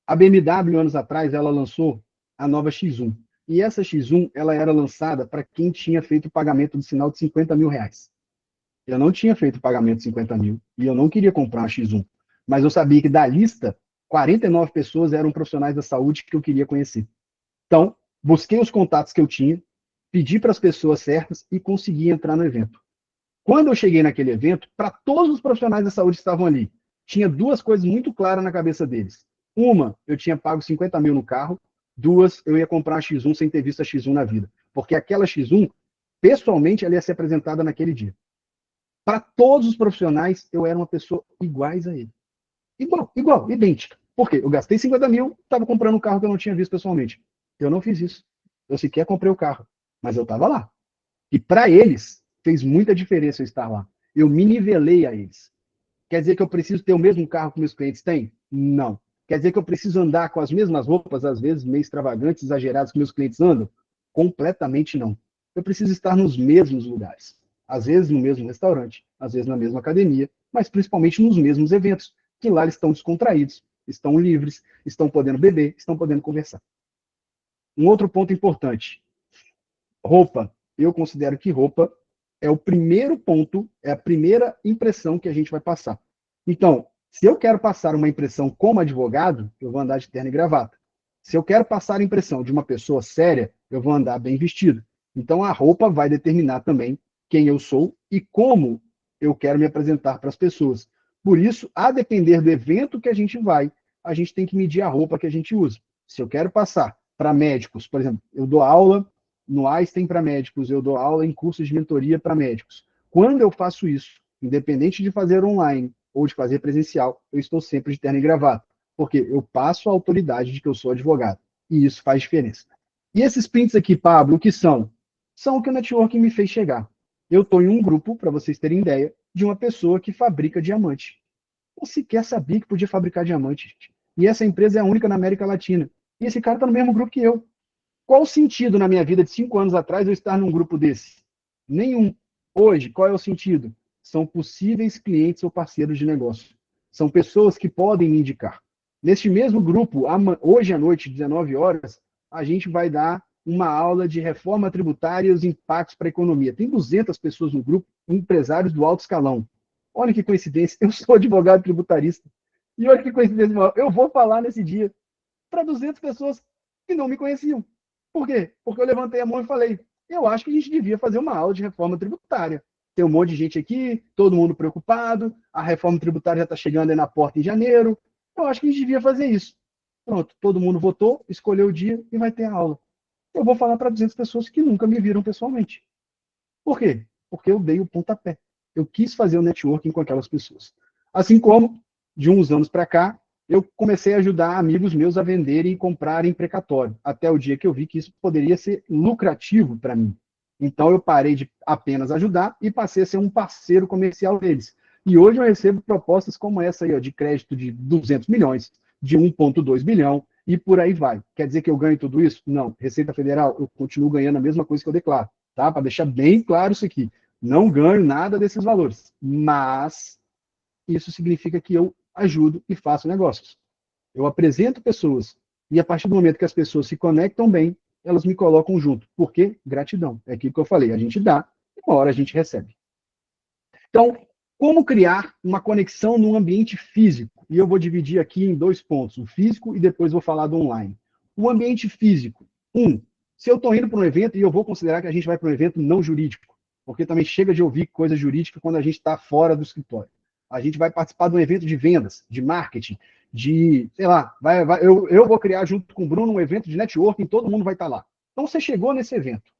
A BMW, anos atrás, ela lançou a nova X1. E essa X1, ela era lançada para quem tinha feito o pagamento do sinal de 50 mil reais. Eu não tinha feito o pagamento de 50 mil e eu não queria comprar uma X1. Mas eu sabia que da lista, 49 pessoas eram profissionais da saúde que eu queria conhecer. Então, busquei os contatos que eu tinha, pedi para as pessoas certas e consegui entrar no evento. Quando eu cheguei naquele evento, para todos os profissionais da saúde que estavam ali, tinha duas coisas muito claras na cabeça deles. Uma, eu tinha pago 50 mil no carro. Duas, eu ia comprar a X1 sem ter visto a X1 na vida. Porque aquela X1, pessoalmente, ela ia ser apresentada naquele dia. Para todos os profissionais, eu era uma pessoa iguais a ele. Igual, idêntica. Por quê? Eu gastei 50 mil, estava comprando um carro que eu não tinha visto pessoalmente. Eu não fiz isso. Eu sequer comprei o carro, mas eu estava lá. E para eles, fez muita diferença eu estar lá. Eu me nivelei a eles. Quer dizer que eu preciso ter o mesmo carro que meus clientes têm? Não. Quer dizer que eu preciso andar com as mesmas roupas, às vezes meio extravagantes, exageradas, que meus clientes andam? Completamente não. Eu preciso estar nos mesmos lugares. Às vezes no mesmo restaurante, às vezes na mesma academia, mas principalmente nos mesmos eventos, que lá eles estão descontraídos, estão livres, estão podendo beber, estão podendo conversar. Um outro ponto importante, roupa. Eu considero que roupa é o primeiro ponto, é a primeira impressão que a gente vai passar. Então, se eu quero passar uma impressão como advogado, eu vou andar de terno e gravata. Se eu quero passar a impressão de uma pessoa séria, eu vou andar bem vestido. Então, a roupa vai determinar também quem eu sou e como eu quero me apresentar para as pessoas. Por isso, a depender do evento que a gente tem que medir a roupa que a gente usa. Se eu quero passar para médicos, por exemplo, eu dou aula no Einstein para médicos, eu dou aula em cursos de mentoria para médicos. Quando eu faço isso, independente de fazer online ou de fazer presencial, eu estou sempre de terno e gravata, porque eu passo a autoridade de que eu sou advogado, e isso faz diferença. E esses prints aqui, Pablo, o que são? São o que o networking me fez chegar. Eu estou em um grupo, para vocês terem ideia, de uma pessoa que fabrica diamante. Eu sequer sabia que podia fabricar diamante, gente. E essa empresa é a única na América Latina. E esse cara está no mesmo grupo que eu. Qual o sentido na minha vida de 5 anos atrás eu estar num grupo desse? Nenhum. Hoje, qual é o sentido? São possíveis clientes ou parceiros de negócio. São pessoas que podem me indicar. Neste mesmo grupo, hoje à noite, 19 horas, a gente vai dar uma aula de reforma tributária e os impactos para a economia. Tem 200 pessoas no grupo, empresários do alto escalão. Olha que coincidência, eu sou advogado tributarista. E olha que coincidência, eu vou falar nesse dia para 200 pessoas que não me conheciam. Por quê? Porque eu levantei a mão e falei, eu acho que a gente devia fazer uma aula de reforma tributária. Tem um monte de gente aqui, todo mundo preocupado, a reforma tributária já está chegando aí na porta em janeiro, eu acho que a gente devia fazer isso. Pronto, todo mundo votou, escolheu o dia e vai ter a aula. Eu vou falar para 200 pessoas que nunca me viram pessoalmente. Por quê? Porque eu dei o pontapé. Eu quis fazer o networking com aquelas pessoas. Assim como, de uns anos para cá, eu comecei a ajudar amigos meus a venderem e comprarem precatório, até o dia que eu vi que isso poderia ser lucrativo para mim. Então eu parei de apenas ajudar e passei a ser um parceiro comercial deles. E hoje eu recebo propostas como essa aí, ó, de crédito de 200 milhões, de 1,2 bilhão, e por aí vai. Quer dizer que eu ganho tudo isso? Não. Receita Federal, eu continuo ganhando a mesma coisa que eu declaro, tá? Para deixar bem claro isso aqui. Não ganho nada desses valores, mas isso significa que eu ajudo e faço negócios. Eu apresento pessoas, e a partir do momento que as pessoas se conectam bem, elas me colocam junto. Por quê? Gratidão. É aquilo que eu falei, a gente dá, e uma hora a gente recebe. Então, como criar uma conexão no ambiente físico? E eu vou dividir aqui em 2 pontos, o físico e depois vou falar do online. O ambiente físico. Se eu estou indo para um evento, e eu vou considerar que a gente vai para um evento não jurídico, porque também chega de ouvir coisa jurídica quando a gente está fora do escritório. A gente vai participar de um evento de vendas, de marketing, sei lá, eu vou criar junto com o Bruno um evento de networking, todo mundo vai estar lá. Então você chegou nesse evento,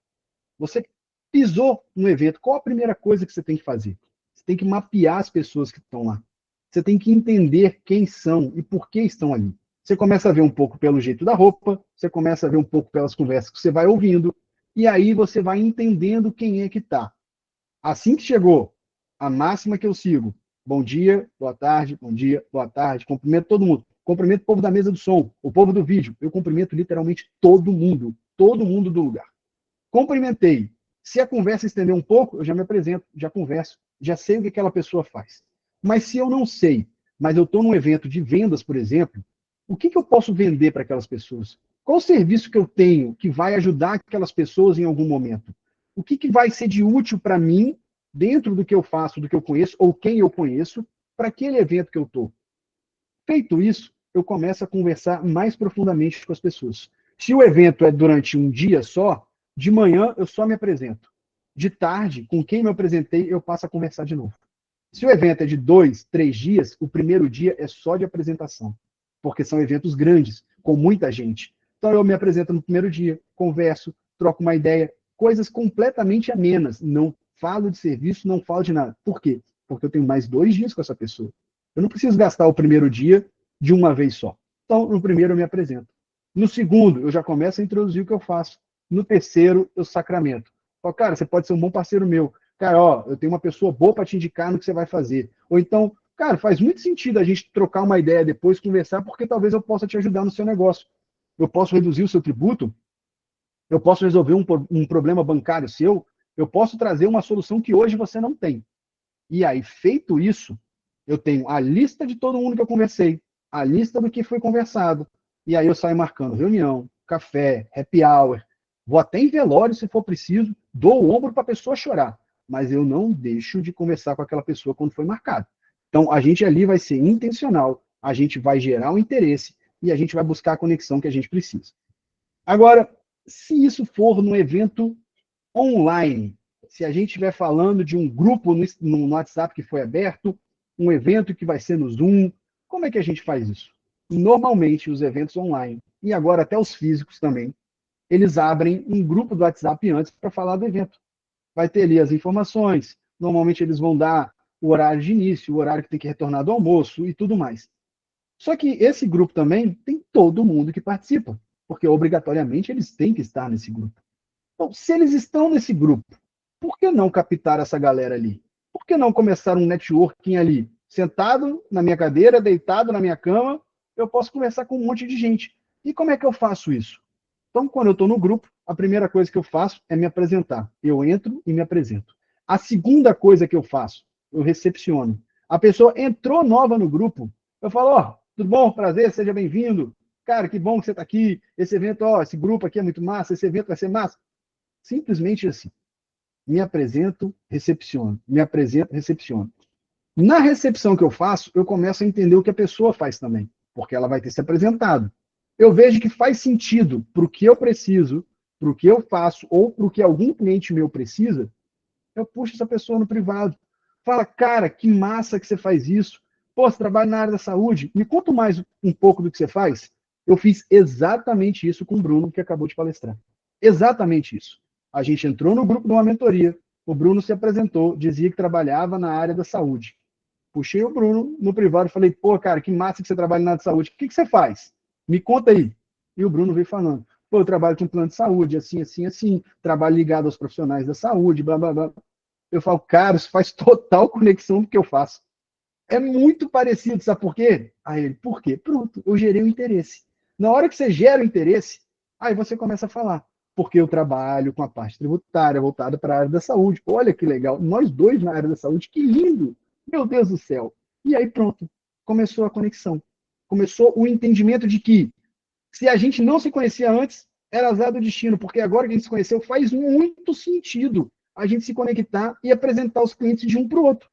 você pisou no evento, qual a primeira coisa que você tem que fazer? Você tem que mapear as pessoas que estão lá. Você tem que entender quem são e por que estão ali. Você começa a ver um pouco pelo jeito da roupa, você começa a ver um pouco pelas conversas que você vai ouvindo, e aí você vai entendendo quem é que está. Assim que chegou, a máxima que eu sigo, bom dia, boa tarde, bom dia, boa tarde, cumprimento todo mundo. Cumprimento o povo da mesa do som, o povo do vídeo, eu cumprimento literalmente todo mundo do lugar. Cumprimentei. Se a conversa estender um pouco, eu já me apresento, já converso, já sei o que aquela pessoa faz. Mas se eu não sei, mas eu estou num evento de vendas, por exemplo, o que eu posso vender para aquelas pessoas? Qual o serviço que eu tenho que vai ajudar aquelas pessoas em algum momento? O que vai ser de útil para mim, dentro do que eu faço, do que eu conheço, ou quem eu conheço, para aquele evento que eu estou? Feito isso, eu começo a conversar mais profundamente com as pessoas. Se o evento é durante um dia só, de manhã eu só me apresento. De tarde, com quem me apresentei, eu passo a conversar de novo. Se o evento é de 2, 3 dias, o primeiro dia é só de apresentação, porque são eventos grandes, com muita gente. Então eu me apresento no primeiro dia, converso, troco uma ideia, coisas completamente amenas. Não falo de serviço, não falo de nada. Por quê? Porque eu tenho mais 2 dias com essa pessoa. Eu não preciso gastar o primeiro dia de uma vez só. Então, no primeiro eu me apresento. No segundo, eu já começo a introduzir o que eu faço. No terceiro, eu sacramento. Falo, cara, você pode ser um bom parceiro meu. Cara, ó, eu tenho uma pessoa boa para te indicar no que você vai fazer. Ou então, cara, faz muito sentido a gente trocar uma ideia depois, conversar, porque talvez eu possa te ajudar no seu negócio. Eu posso reduzir o seu tributo, eu posso resolver um problema bancário seu, eu posso trazer uma solução que hoje você não tem. E aí, feito isso, eu tenho a lista de todo mundo que eu conversei, a lista do que foi conversado, e aí eu saio marcando reunião, café, happy hour, vou até em velório se for preciso, dou o ombro para a pessoa chorar, mas eu não deixo de conversar com aquela pessoa quando foi marcado. Então, a gente ali vai ser intencional, a gente vai gerar um interesse e a gente vai buscar a conexão que a gente precisa. Agora, se isso for num evento online, se a gente estiver falando de um grupo no WhatsApp que foi aberto, um evento que vai ser no Zoom, como é que a gente faz isso? Normalmente, os eventos online, e agora até os físicos também, eles abrem um grupo do WhatsApp antes para falar do evento. Vai ter ali as informações, normalmente eles vão dar o horário de início, o horário que tem que retornar do almoço e tudo mais. Só que esse grupo também tem todo mundo que participa, porque obrigatoriamente eles têm que estar nesse grupo. Então, se eles estão nesse grupo, por que não captar essa galera ali? Por que não começar um networking ali? Sentado na minha cadeira, deitado na minha cama, eu posso conversar com um monte de gente. E como é que eu faço isso? Então, quando eu estou no grupo, a primeira coisa que eu faço é me apresentar. Eu entro e me apresento. A segunda coisa que eu faço, eu recepciono. A pessoa entrou nova no grupo, eu falo, ó, oh, tudo bom? Prazer, seja bem-vindo. Cara, que bom que você está aqui. Esse evento, ó, esse grupo aqui é muito massa, esse evento vai ser massa. Simplesmente assim. Me apresento, recepciono. Me apresento, recepciono. Na recepção que eu faço, eu começo a entender o que a pessoa faz também, porque ela vai ter se apresentado. Eu vejo que faz sentido para o que eu preciso, para o que eu faço, ou para o que algum cliente meu precisa, eu puxo essa pessoa no privado. Fala, cara, que massa que você faz isso. Pô, você trabalha na área da saúde. Me conta mais um pouco do que você faz. Eu fiz exatamente isso com o Bruno, que acabou de palestrar. Exatamente isso. A gente entrou no grupo de uma mentoria, o Bruno se apresentou, dizia que trabalhava na área da saúde. Puxei o Bruno no privado e falei, pô, cara, que massa que você trabalha na área da saúde. O que você faz? Me conta aí. E o Bruno veio falando, pô, eu trabalho com plano de saúde, assim, assim, assim, trabalho ligado aos profissionais da saúde, blá, blá, blá. Eu falo, cara, isso faz total conexão com o que eu faço. É muito parecido, sabe por quê? Aí ele, por quê? Pronto, eu gerei o interesse. Na hora que você gera o interesse, aí você começa a falar. Porque eu trabalho com a parte tributária voltada para a área da saúde. Olha que legal, nós dois na área da saúde, que lindo! Meu Deus do céu. E aí pronto, começou a conexão. Começou o entendimento de que se a gente não se conhecia antes, era azar do destino, porque agora que a gente se conheceu, faz muito sentido a gente se conectar e apresentar os clientes de um para o outro.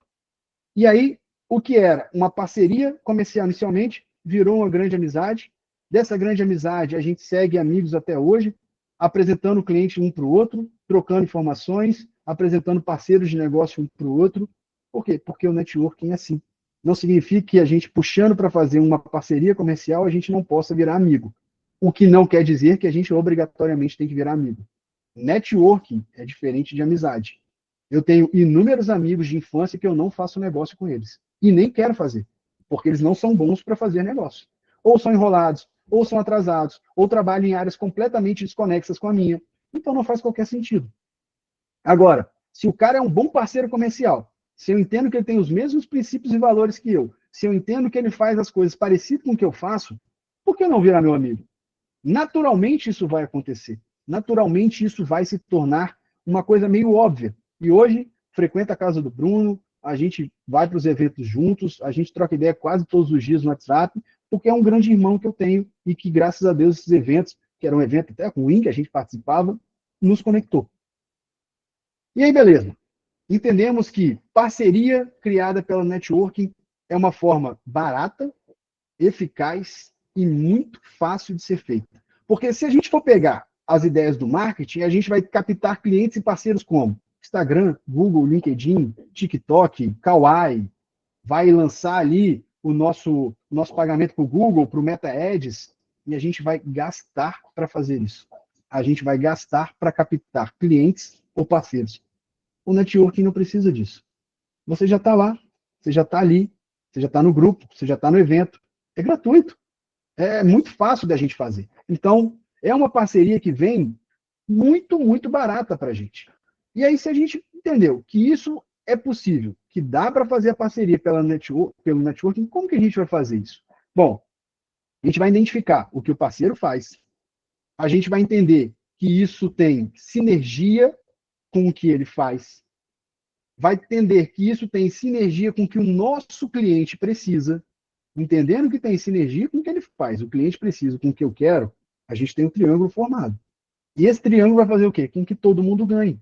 E aí, o que era uma parceria comercial inicialmente, virou uma grande amizade. Dessa grande amizade, a gente segue amigos até hoje, apresentando o cliente um para o outro, trocando informações, apresentando parceiros de negócio um para o outro. Por quê? Porque o networking é assim. Não significa que a gente puxando para fazer uma parceria comercial, a gente não possa virar amigo. O que não quer dizer que a gente obrigatoriamente tem que virar amigo. Networking é diferente de amizade. Eu tenho inúmeros amigos de infância que eu não faço negócio com eles. E nem quero fazer. Porque eles não são bons para fazer negócio. Ou são enrolados, ou são atrasados, ou trabalham em áreas completamente desconexas com a minha. Então não faz qualquer sentido. Agora, se o cara é um bom parceiro comercial, se eu entendo que ele tem os mesmos princípios e valores que eu, se eu entendo que ele faz as coisas parecidas com o que eu faço, por que não virar meu amigo? Naturalmente isso vai acontecer. Naturalmente isso vai se tornar uma coisa meio óbvia. E hoje, frequenta a casa do Bruno, a gente vai para os eventos juntos, a gente troca ideia quase todos os dias no WhatsApp, porque é um grande irmão que eu tenho e que, graças a Deus, esses eventos, que era um evento até ruim, que a gente participava, nos conectou. E aí, beleza. Entendemos que parceria criada pela networking é uma forma barata, eficaz e muito fácil de ser feita. Porque se a gente for pegar as ideias do marketing, a gente vai captar clientes e parceiros como Instagram, Google, LinkedIn, TikTok, Kawaii, vai lançar ali o nosso pagamento para o Google, para o Meta Ads, e a gente vai gastar para fazer isso. A gente vai gastar para captar clientes ou parceiros. O networking não precisa disso. Você já está lá, você já está ali, você já está no grupo, você já está no evento. É gratuito. É muito fácil da gente fazer. Então, é uma parceria que vem muito, muito barata para a gente. E aí, se a gente entendeu que isso é possível, que dá para fazer a parceria pelo networking, como que a gente vai fazer isso? Bom, a gente vai identificar o que o parceiro faz, a gente vai entender que isso tem sinergia com o que ele faz, vai entender que isso tem sinergia com o que o nosso cliente precisa, entendendo que tem sinergia com o que ele faz, o cliente precisa com o que eu quero, a gente tem um triângulo formado. E esse triângulo vai fazer o quê? Com que todo mundo ganhe.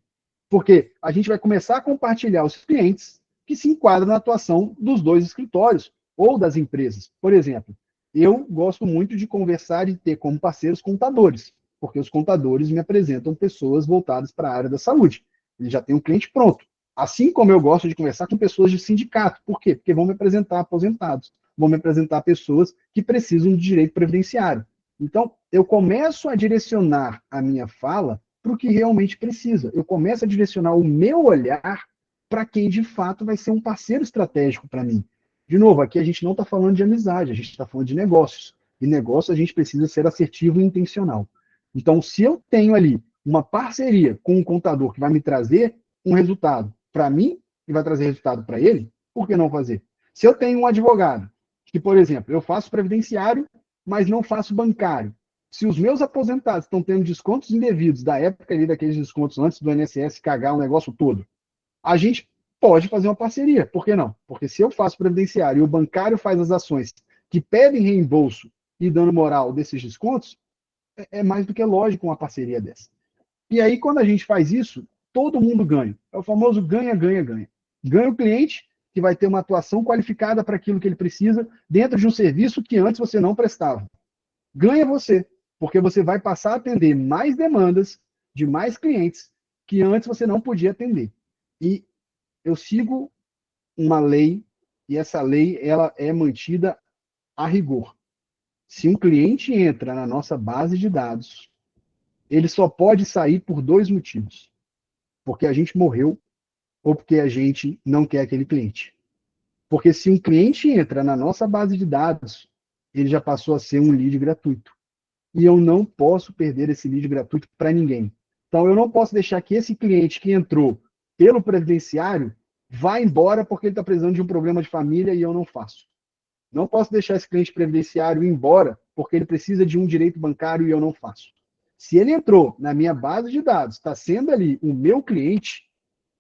Porque a gente vai começar a compartilhar os clientes que se enquadram na atuação dos dois escritórios ou das empresas. Por exemplo, eu gosto muito de conversar e ter como parceiros contadores, porque os contadores me apresentam pessoas voltadas para a área da saúde. Ele já tem um cliente pronto. Assim como eu gosto de conversar com pessoas de sindicato. Por quê? Porque vão me apresentar aposentados, vão me apresentar pessoas que precisam de direito previdenciário. Então, eu começo a direcionar a minha fala para o que realmente precisa. Eu começo a direcionar o meu olhar para quem de fato vai ser um parceiro estratégico para mim. De novo, aqui a gente não está falando de amizade, a gente está falando de negócios. E negócio a gente precisa ser assertivo e intencional. Então, se eu tenho ali uma parceria com um contador que vai me trazer um resultado para mim e vai trazer resultado para ele, por que não fazer? Se eu tenho um advogado que, por exemplo, eu faço previdenciário, mas não faço bancário. Se os meus aposentados estão tendo descontos indevidos da época ali daqueles descontos antes do INSS cagar o negócio todo, a gente pode fazer uma parceria. Por que não? Porque se eu faço previdenciário e o bancário faz as ações que pedem reembolso e dano moral desses descontos, é mais do que lógico uma parceria dessa. E aí, quando a gente faz isso, todo mundo ganha. É o famoso ganha, ganha, ganha. Ganha o cliente, que vai ter uma atuação qualificada para aquilo que ele precisa, dentro de um serviço que antes você não prestava. Ganha você, porque você vai passar a atender mais demandas de mais clientes que antes você não podia atender. E eu sigo uma lei, e essa lei ela é mantida a rigor. Se um cliente entra na nossa base de dados, ele só pode sair por dois motivos. Porque a gente morreu ou porque a gente não quer aquele cliente. Porque se um cliente entra na nossa base de dados, ele já passou a ser um lead gratuito. E eu não posso perder esse lead gratuito para ninguém. Então, eu não posso deixar que esse cliente que entrou pelo previdenciário vai embora porque ele está precisando de um problema de família e eu não faço. Não posso deixar esse cliente previdenciário ir embora porque ele precisa de um direito bancário e eu não faço. Se ele entrou na minha base de dados, está sendo ali o meu cliente,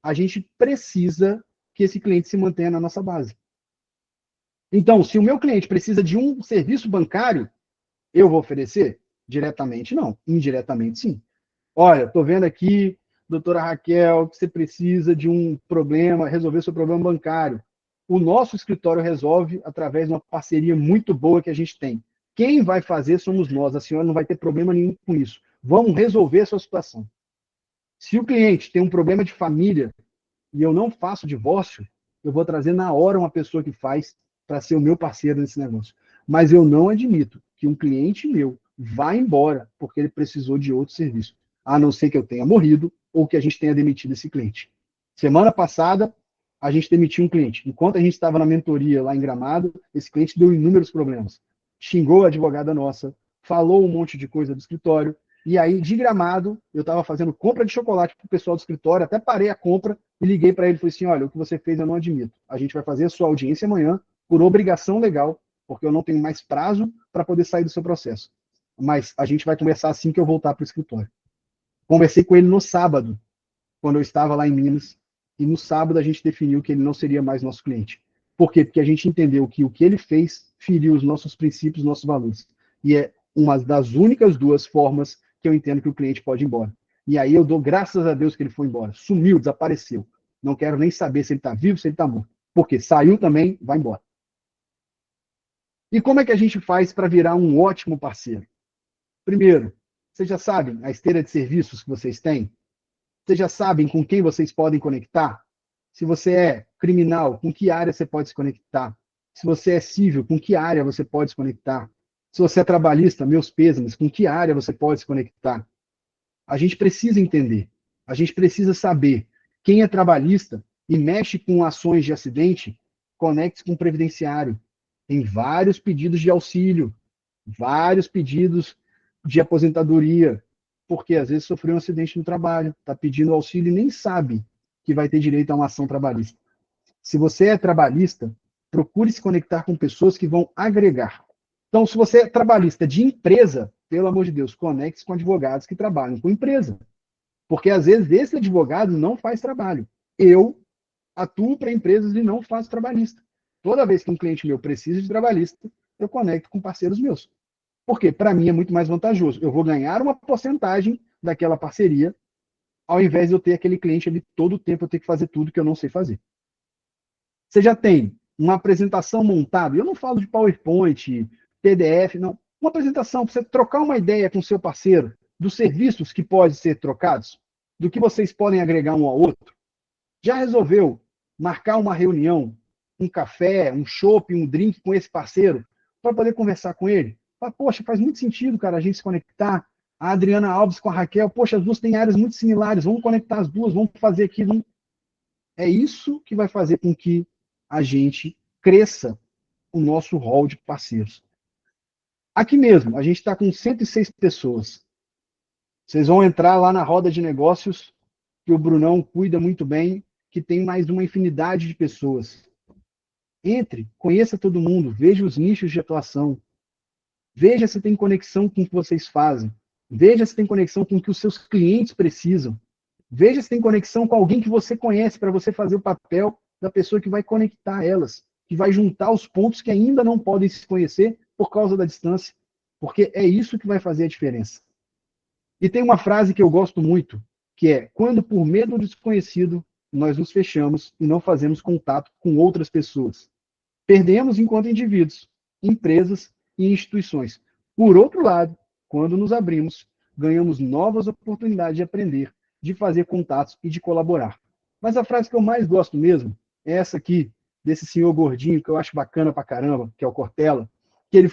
a gente precisa que esse cliente se mantenha na nossa base. Então, se o meu cliente precisa de um serviço bancário, eu vou oferecer? Diretamente, não. Indiretamente, sim. Olha, estou vendo aqui, doutora Raquel, que você precisa de um problema, resolver seu problema bancário. O nosso escritório resolve através de uma parceria muito boa que a gente tem. Quem vai fazer somos nós. A senhora não vai ter problema nenhum com isso. Vamos resolver a sua situação. Se o cliente tem um problema de família e eu não faço divórcio, eu vou trazer na hora uma pessoa que faz para ser o meu parceiro nesse negócio. Mas eu não admito que um cliente meu vá embora porque ele precisou de outro serviço, a não ser que eu tenha morrido ou que a gente tenha demitido esse cliente. Semana passada, a gente demitiu um cliente. Enquanto a gente estava na mentoria lá em Gramado, esse cliente deu inúmeros problemas. Xingou a advogada nossa, falou um monte de coisa do escritório, e aí, de Gramado, eu estava fazendo compra de chocolate para o pessoal do escritório, até parei a compra e liguei para ele e falei assim, olha, o que você fez eu não admito. A gente vai fazer a sua audiência amanhã, por obrigação legal, porque eu não tenho mais prazo para poder sair do seu processo. Mas a gente vai conversar assim que eu voltar para o escritório. Conversei com ele no sábado, quando eu estava lá em Minas, e no sábado a gente definiu que ele não seria mais nosso cliente. Por quê? Porque a gente entendeu que o que ele fez feriu os nossos princípios, nossos valores. E é uma das únicas duas formas que eu entendo que o cliente pode ir embora. E aí eu dou graças a Deus que ele foi embora. Sumiu, desapareceu. Não quero nem saber se ele está vivo, se ele está morto. Porque saiu também, vai embora. E como é que a gente faz para virar um ótimo parceiro? Primeiro, vocês já sabem a esteira de serviços que vocês têm? Vocês já sabem com quem vocês podem conectar? Se você é criminal, com que área você pode se conectar? Se você é civil, com que área você pode se conectar? Se você é trabalhista, meus pêsames, com que área você pode se conectar? A gente precisa entender, a gente precisa saber quem é trabalhista e mexe com ações de acidente, conecte-se com o previdenciário. Tem vários pedidos de auxílio, vários pedidos de aposentadoria, porque às vezes sofreu um acidente no trabalho, está pedindo auxílio e nem sabe que vai ter direito a uma ação trabalhista. Se você é trabalhista, procure se conectar com pessoas que vão agregar. Então, se você é trabalhista de empresa, pelo amor de Deus, conecte-se com advogados que trabalham com empresa. Porque às vezes esse advogado não faz trabalho. Eu atuo para empresas e não faço trabalhista. Toda vez que um cliente meu precisa de trabalhista, eu conecto com parceiros meus. Porque para mim é muito mais vantajoso. Eu vou ganhar uma porcentagem daquela parceria, ao invés de eu ter aquele cliente ali todo o tempo eu ter que fazer tudo que eu não sei fazer. Você já tem uma apresentação montada, eu não falo de PowerPoint, PDF, não. Uma apresentação para você trocar uma ideia com o seu parceiro dos serviços que podem ser trocados, do que vocês podem agregar um ao outro. Já resolveu marcar uma reunião, um café, um chopp, um drink com esse parceiro para poder conversar com ele? Fala, poxa, faz muito sentido, cara, a gente se conectar. A Adriana Alves com a Raquel, poxa, as duas têm áreas muito similares, vamos conectar as duas, vamos fazer aqui. É isso que vai fazer com que a gente cresça o nosso hall de parceiros. Aqui mesmo, a gente está com 106 pessoas. Vocês vão entrar lá na roda de negócios, que o Brunão cuida muito bem, que tem mais uma infinidade de pessoas. Entre, conheça todo mundo, veja os nichos de atuação, veja se tem conexão com o que vocês fazem, veja se tem conexão com o que os seus clientes precisam, veja se tem conexão com alguém que você conhece para você fazer o papel da pessoa que vai conectar elas, que vai juntar os pontos que ainda não podem se conhecer por causa da distância, porque é isso que vai fazer a diferença. E tem uma frase que eu gosto muito, que é: quando por medo do desconhecido, nós nos fechamos e não fazemos contato com outras pessoas. Perdemos enquanto indivíduos, empresas e instituições. Por outro lado, quando nos abrimos, ganhamos novas oportunidades de aprender, de fazer contatos e de colaborar. Mas a frase que eu mais gosto mesmo é essa aqui, desse senhor gordinho, que eu acho bacana pra caramba, que é o Cortella, que ele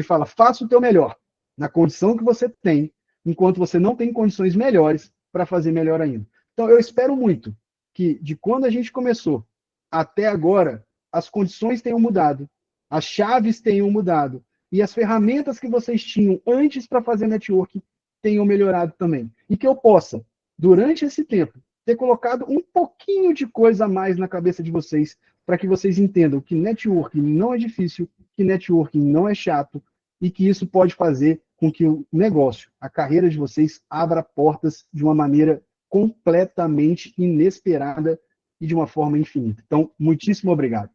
fala, faça o teu melhor, na condição que você tem, enquanto você não tem condições melhores para fazer melhor ainda. Então, eu espero muito que, de quando a gente começou até agora, as condições tenham mudado, as chaves tenham mudado, e as ferramentas que vocês tinham antes para fazer network tenham melhorado também. E que eu possa, durante esse tempo, ter colocado um pouquinho de coisa a mais na cabeça de vocês, para que vocês entendam que networking não é difícil, que networking não é chato, e que isso pode fazer com que o negócio, a carreira de vocês, abra portas de uma maneira completamente inesperada e de uma forma infinita. Então, muitíssimo obrigado.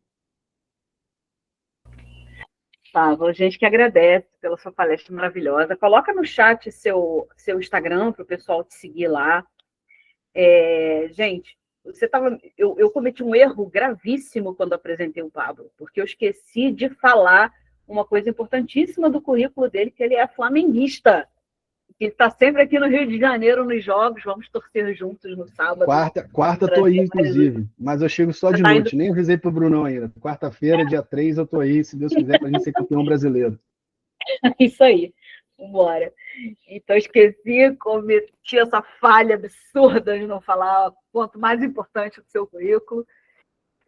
Pablo, a gente que agradece pela sua palestra maravilhosa. Coloca no chat seu Instagram para o pessoal te seguir lá. Gente, eu cometi um erro gravíssimo quando apresentei o Pablo, porque eu esqueci de falar uma coisa importantíssima do currículo dele, que ele é flamenguista. Ele está sempre aqui no Rio de Janeiro nos jogos, vamos torcer juntos no sábado. Quarta tô aí, inclusive, mas eu chego só de noite, nem avisei pro Brunão ainda. Quarta-feira, dia 3, eu tô aí, se Deus quiser, pra gente ser campeão brasileiro. Isso aí, vambora. Então, esqueci, cometi essa falha absurda de não falar o ponto mais importante do seu currículo.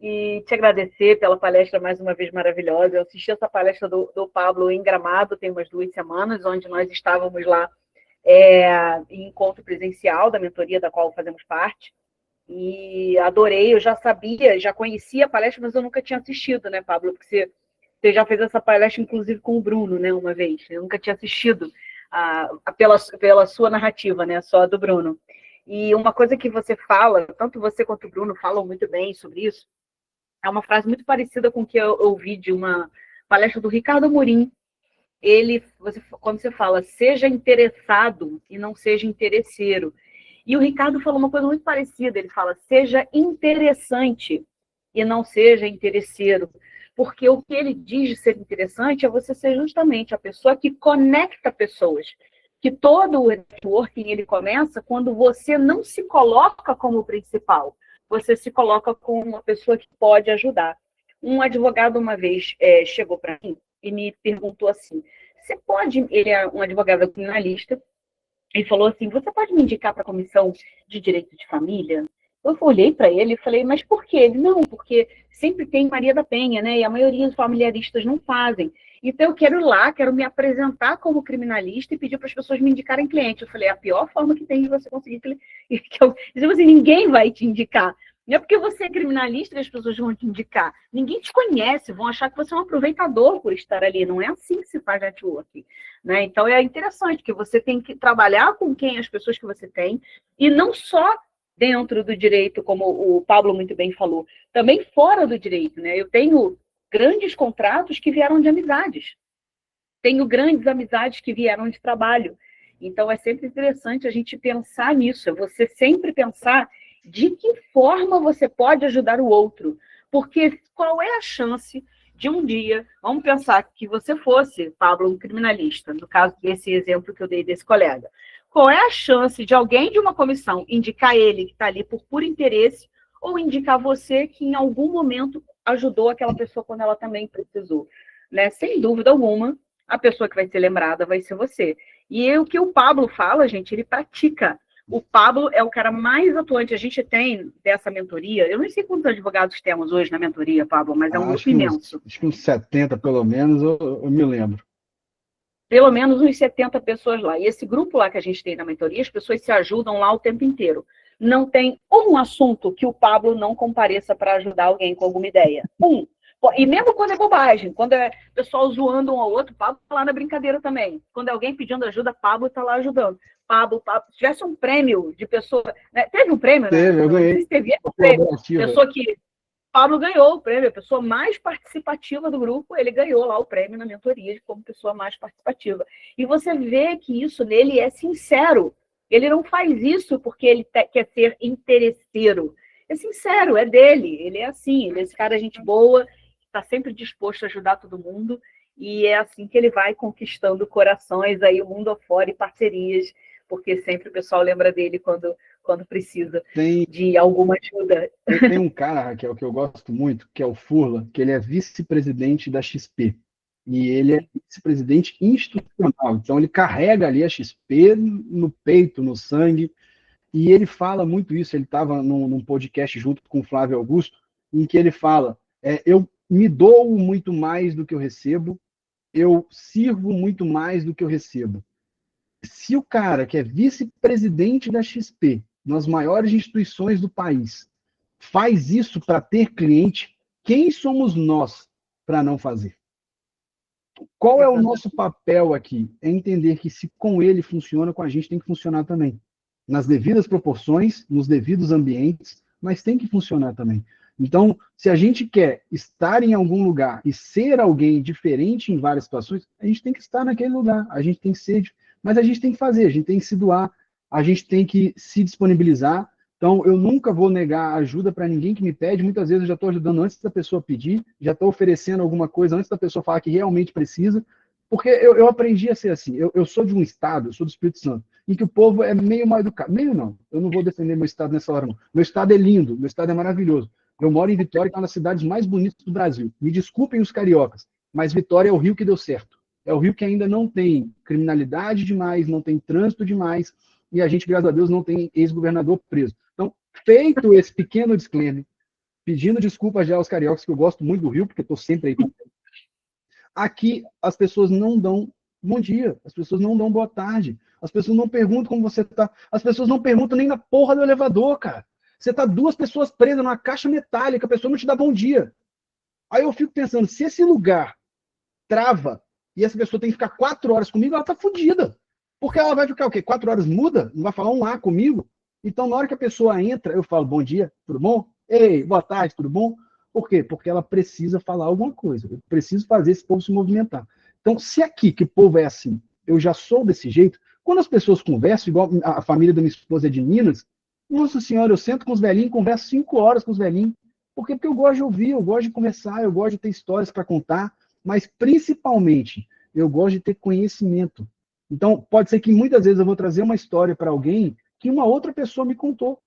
E te agradecer pela palestra mais uma vez maravilhosa. Eu assisti essa palestra do Pablo em Gramado, tem umas 2 semanas, onde nós estávamos lá em encontro presencial da mentoria da qual fazemos parte. E adorei, eu já sabia, já conhecia a palestra, mas eu nunca tinha assistido, né, Pablo? Porque você já fez essa palestra, inclusive, com o Bruno, né, uma vez. Eu nunca tinha assistido pela sua narrativa, né, só a do Bruno. E uma coisa que você fala, tanto você quanto o Bruno falam muito bem sobre isso, é uma frase muito parecida com o que eu ouvi de uma palestra do Ricardo Amorim. Quando você fala, seja interessado e não seja interesseiro. E o Ricardo falou uma coisa muito parecida, ele fala, seja interessante e não seja interesseiro. Porque o que ele diz de ser interessante é você ser justamente a pessoa que conecta pessoas. Que todo o networking ele começa quando você não se coloca como principal, você se coloca como uma pessoa que pode ajudar. Um advogado uma vez chegou para mim e me perguntou assim, ele é um advogado criminalista, e falou assim, você pode me indicar para a Comissão de Direito de Família? Eu olhei para ele e falei, mas por quê? Ele, não, porque sempre tem Maria da Penha, né? E a maioria dos familiaristas não fazem. Então eu quero ir lá, quero me apresentar como criminalista e pedir para as pessoas me indicarem cliente. Eu falei, é a pior forma que tem de você conseguir cliente. Assim, ninguém vai te indicar. Não é porque você é criminalista que as pessoas vão te indicar. Ninguém te conhece, vão achar que você é um aproveitador por estar ali. Não é assim que se faz networking. Né? Então, é interessante que você tem que trabalhar com quem as pessoas que você tem, e não só dentro do direito, como o Pablo muito bem falou, também fora do direito. Né? Eu tenho grandes contratos que vieram de amizades. Tenho grandes amizades que vieram de trabalho. Então, é sempre interessante a gente pensar nisso, é você sempre pensar de que forma você pode ajudar o outro. Porque qual é a chance de um dia, vamos pensar que você fosse, Pablo, um criminalista, no caso desse exemplo que eu dei desse colega. Qual é a chance de alguém de uma comissão indicar ele que está ali por puro interesse ou indicar você que em algum momento ajudou aquela pessoa quando ela também precisou? Né? Sem dúvida alguma, a pessoa que vai ser lembrada vai ser você. E o que o Pablo fala, gente, ele pratica. O Pablo é o cara mais atuante. A gente tem dessa mentoria, eu não sei quantos advogados temos hoje na mentoria, Pablo, mas é um grupo imenso. Acho que uns 70, pelo menos, eu me lembro. Pelo menos uns 70 pessoas lá. E esse grupo lá que a gente tem na mentoria, as pessoas se ajudam lá o tempo inteiro. Não tem um assunto que o Pablo não compareça para ajudar alguém com alguma ideia. E mesmo quando é bobagem, quando é pessoal zoando um ao outro, Pablo está lá na brincadeira também. Quando é alguém pedindo ajuda, Pablo está lá ajudando. Pablo, se tivesse um prêmio de pessoa... Né? Teve um prêmio, né? Eu ganhei. Não sei se teve um prêmio. Pessoa que... Pablo ganhou o prêmio, a pessoa mais participativa do grupo, ele ganhou lá o prêmio na mentoria como pessoa mais participativa. E você vê que isso nele é sincero. Ele não faz isso porque ele quer ser interesseiro. É sincero, é dele. Ele é assim, ele é esse cara gente boa, está sempre disposto a ajudar todo mundo, e é assim que ele vai conquistando corações aí o mundo afora e parcerias, porque sempre o pessoal lembra dele quando precisa de alguma ajuda. Tem um cara, Raquel, que eu gosto muito, que é o Furla, que ele é vice-presidente da XP. E ele é vice-presidente institucional. Então, ele carrega ali a XP no peito, no sangue. E ele fala muito isso. Ele estava num podcast junto com o Flávio Augusto, em que ele fala, eu me dou muito mais do que eu recebo, eu sirvo muito mais do que eu recebo. Se o cara que é vice-presidente da XP nas maiores instituições do país, faz isso para ter cliente, quem somos nós para não fazer? Qual é o nosso papel aqui? É entender que se com ele funciona, com a gente tem que funcionar também. Nas devidas proporções, nos devidos ambientes, mas tem que funcionar também. Então, se a gente quer estar em algum lugar e ser alguém diferente em várias situações, a gente tem que estar naquele lugar, a gente tem que ser, mas a gente tem que fazer, a gente tem que se doar, a gente tem que se disponibilizar. Então, eu nunca vou negar ajuda para ninguém que me pede. Muitas vezes eu já estou ajudando antes da pessoa pedir, já estou oferecendo alguma coisa antes da pessoa falar que realmente precisa, porque eu aprendi a ser assim. Eu sou de um estado, eu sou do Espírito Santo, em que o povo é meio mal educado. Meio não, eu não vou defender meu estado nessa hora, não. Meu estado é lindo, meu estado é maravilhoso. Eu moro em Vitória, que é uma das cidades mais bonitas do Brasil. Me desculpem os cariocas, mas Vitória é o Rio que deu certo. É o Rio que ainda não tem criminalidade demais, não tem trânsito demais, e a gente, graças a Deus, não tem ex-governador preso. Então, feito esse pequeno disclaimer, pedindo desculpas já aos cariocas, que eu gosto muito do Rio, porque estou sempre aí. Aqui, as pessoas não dão bom dia, as pessoas não dão boa tarde, as pessoas não perguntam como você está, as pessoas não perguntam nem na porra do elevador, cara. Você tá duas pessoas presas numa caixa metálica, a pessoa não te dá bom dia. Aí eu fico pensando, se esse lugar trava e essa pessoa tem que ficar 4 horas comigo, ela tá fodida. Porque ela vai ficar o quê? 4 horas muda? Não vai falar um A comigo? Então, na hora que a pessoa entra, eu falo, bom dia, tudo bom? Ei, boa tarde, tudo bom? Por quê? Porque ela precisa falar alguma coisa. Eu preciso fazer esse povo se movimentar. Então, se aqui, que o povo é assim, eu já sou desse jeito, quando as pessoas conversam, igual a família da minha esposa é de Minas, nossa senhora, eu sento com os velhinhos, converso 5 horas com os velhinhos. Por quê? Porque eu gosto de ouvir, eu gosto de conversar, eu gosto de ter histórias para contar, mas principalmente, eu gosto de ter conhecimento. Então, pode ser que muitas vezes eu vou trazer uma história para alguém que uma outra pessoa me contou.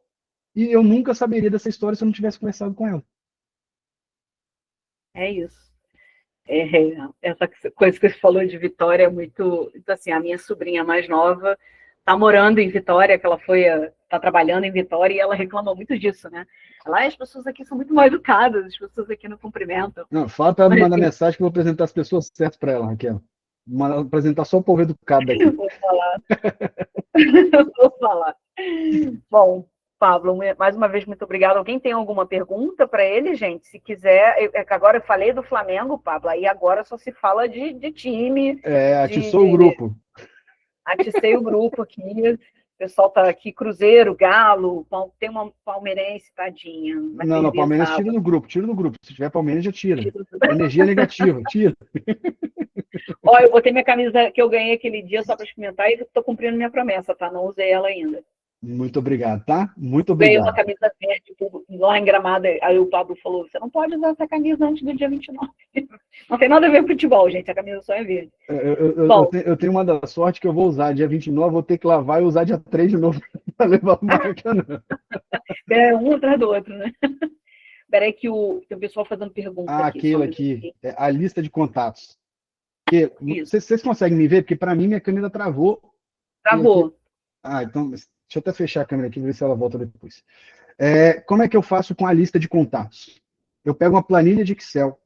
E eu nunca saberia dessa história se eu não tivesse conversado com ela. É isso. Essa coisa que você falou de Vitória é muito. Assim, a minha sobrinha mais nova está morando em Vitória, que ela está trabalhando em Vitória, e ela reclama muito disso, né? As pessoas aqui são muito mal educadas, as pessoas aqui não cumprimentam. Não, fala para ela me mandar mensagem que eu vou apresentar as pessoas certas para ela, Raquel. Vou apresentar só o povo educado daqui. Vou falar. Vou falar. Bom, Pablo, mais uma vez, muito obrigada. Alguém tem alguma pergunta para ele, gente? Se quiser, agora eu falei do Flamengo, Pablo, aí agora só se fala de time. Atiçou o grupo. Aticei o grupo aqui. O pessoal tá aqui, Cruzeiro, Galo, tem uma palmeirense, tadinha. Não, Palmeiras tira do grupo. Se tiver Palmeiras, já tira. Energia negativa, tira. Ó, eu botei minha camisa que eu ganhei aquele dia só para experimentar e estou cumprindo minha promessa, tá? Não usei ela ainda. Muito obrigado, tá? Muito obrigado. Ganhei uma camisa verde lá em Gramado. Aí o Pablo falou: você não pode usar essa camisa antes do dia 29. Não tem nada a ver com futebol, gente. A camisa só é verde. Eu tenho uma da sorte que eu vou usar dia 29, vou ter que lavar e usar dia 3 de novo para levar o Maracanã. É um atrás do outro, né? Peraí que tem o pessoal fazendo pergunta aqui. Aquele aqui, a lista de contatos. Vocês conseguem me ver? Porque para mim minha câmera travou. Travou. Então, deixa eu até fechar a câmera aqui e ver se ela volta depois. Como é que eu faço com a lista de contatos? Eu pego uma planilha de Excel.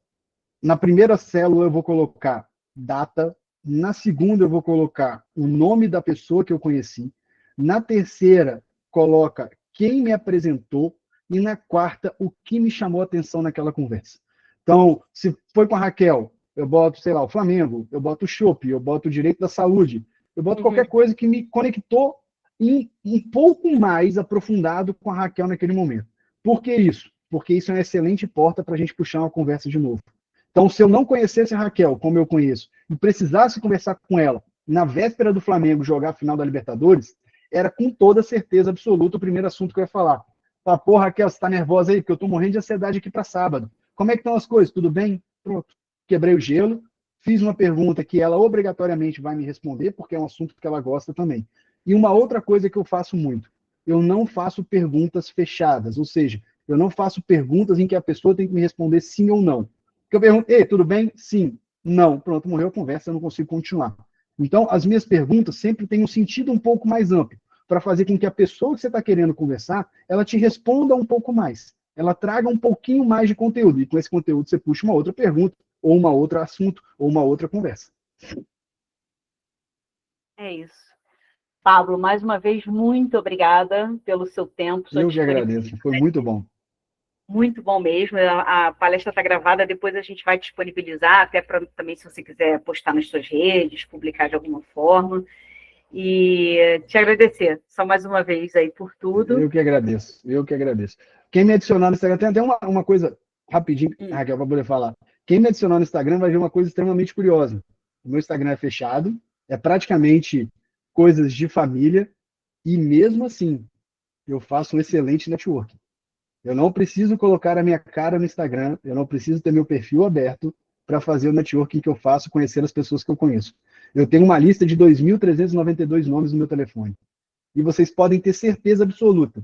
Na primeira célula eu vou colocar data. Na segunda eu vou colocar o nome da pessoa que eu conheci. Na terceira, coloca quem me apresentou. E na quarta, o que me chamou a atenção naquela conversa. Então, se foi com a Raquel, eu boto, sei lá, o Flamengo, eu boto o Chopp, eu boto o direito da saúde, eu boto qualquer coisa que me conectou um pouco mais aprofundado com a Raquel naquele momento. Por que isso? Porque isso é uma excelente porta para a gente puxar uma conversa de novo. Então, se eu não conhecesse a Raquel, como eu conheço, e precisasse conversar com ela na véspera do Flamengo jogar a final da Libertadores, era com toda certeza absoluta o primeiro assunto que eu ia falar. Pô, Raquel, você está nervosa aí? Porque eu estou morrendo de ansiedade aqui para sábado. Como é que estão as coisas? Tudo bem? Pronto. Quebrei o gelo, fiz uma pergunta que ela obrigatoriamente vai me responder, porque é um assunto que ela gosta também. E uma outra coisa que eu faço muito, eu não faço perguntas fechadas, ou seja, eu não faço perguntas em que a pessoa tem que me responder sim ou não. Porque eu pergunto, ei, tudo bem? Sim. Não. Pronto, morreu a conversa, eu não consigo continuar. Então, as minhas perguntas sempre têm um sentido um pouco mais amplo, para fazer com que a pessoa que você está querendo conversar, ela te responda um pouco mais. Ela traga um pouquinho mais de conteúdo. E com esse conteúdo você puxa uma outra pergunta, ou uma outra assunto, ou uma outra conversa. É isso. Pablo, mais uma vez, muito obrigada pelo seu tempo, sua Eu que disponibilidade. agradeço, foi muito bom. Muito bom mesmo. A palestra está gravada, depois a gente vai disponibilizar, até para também, se você quiser postar nas suas redes, publicar de alguma forma. E te agradecer só mais uma vez aí por tudo. Eu que agradeço, eu que agradeço. Quem me adicionar no Instagram, tem até uma coisa rapidinho, Raquel, para poder falar. Quem me adicionar no Instagram vai ver uma coisa extremamente curiosa. O meu Instagram é fechado, é praticamente coisas de família, e mesmo assim, eu faço um excelente network. Eu não preciso colocar a minha cara no Instagram, eu não preciso ter meu perfil aberto para fazer o networking que eu faço, conhecer as pessoas que eu conheço. Eu tenho uma lista de 2.392 nomes no meu telefone. E vocês podem ter certeza absoluta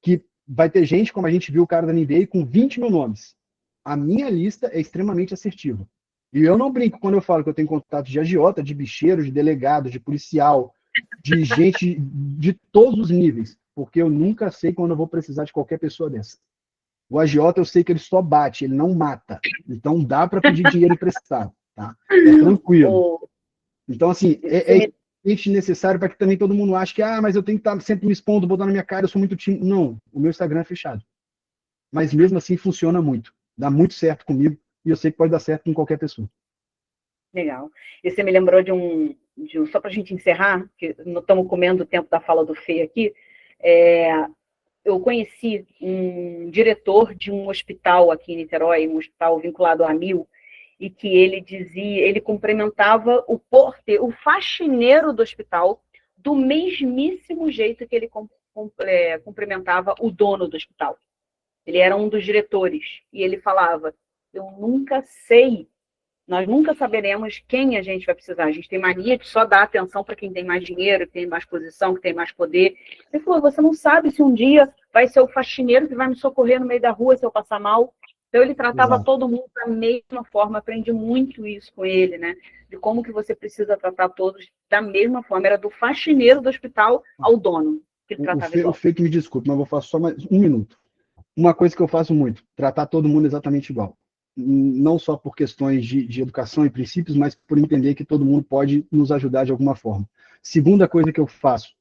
que vai ter gente, como a gente viu o cara da NBA, com 20 mil nomes. A minha lista é extremamente assertiva. E eu não brinco quando eu falo que eu tenho contato de agiota, de bicheiro, de delegado, de policial, de gente de todos os níveis, porque eu nunca sei quando eu vou precisar de qualquer pessoa dessa. O agiota eu sei que ele só bate, ele não mata. Então dá para pedir dinheiro emprestado, tá? É tranquilo. Oh, Então, assim, você é me... necessário para que também todo mundo ache que, mas eu tenho que estar sempre me expondo, botando na minha cara, eu sou muito tímido. Não, o meu Instagram é fechado. Mas mesmo assim funciona muito. Dá muito certo comigo e eu sei que pode dar certo com qualquer pessoa. Legal. E você me lembrou só para a gente encerrar, que não estamos comendo o tempo da fala do Fê aqui, eu conheci um diretor de um hospital aqui em Niterói, um hospital vinculado à Mil, e que ele cumprimentava o porteiro, o faxineiro do hospital, do mesmíssimo jeito que ele cumprimentava o dono do hospital. Ele era um dos diretores, e ele falava: eu nunca sei, nós nunca saberemos quem a gente vai precisar. A gente tem mania de só dar atenção para quem tem mais dinheiro, que tem mais posição, que tem mais poder. Ele falou: você não sabe se um dia vai ser o faxineiro que vai me socorrer no meio da rua se eu passar mal. Então ele tratava Exato. todo mundo da mesma forma. Aprendi muito isso com ele, né? De como que você precisa tratar todos da mesma forma. Era do faxineiro do hospital ao dono, que ele tratava O igual. Fê que me desculpe, mas eu vou fazer só mais um minuto. Uma coisa que eu faço muito, tratar todo mundo exatamente igual. Não só por questões de educação e princípios, mas por entender que todo mundo pode nos ajudar de alguma forma. Segunda coisa que eu faço,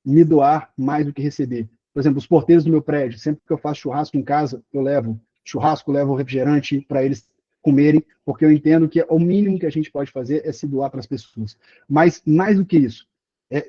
me doar mais do que receber. Por exemplo, os porteiros do meu prédio, sempre que eu faço churrasco em casa, eu levo churrasco, levo refrigerante para eles comerem, porque eu entendo que o mínimo que a gente pode fazer é se doar para as pessoas. Mas, mais do que isso,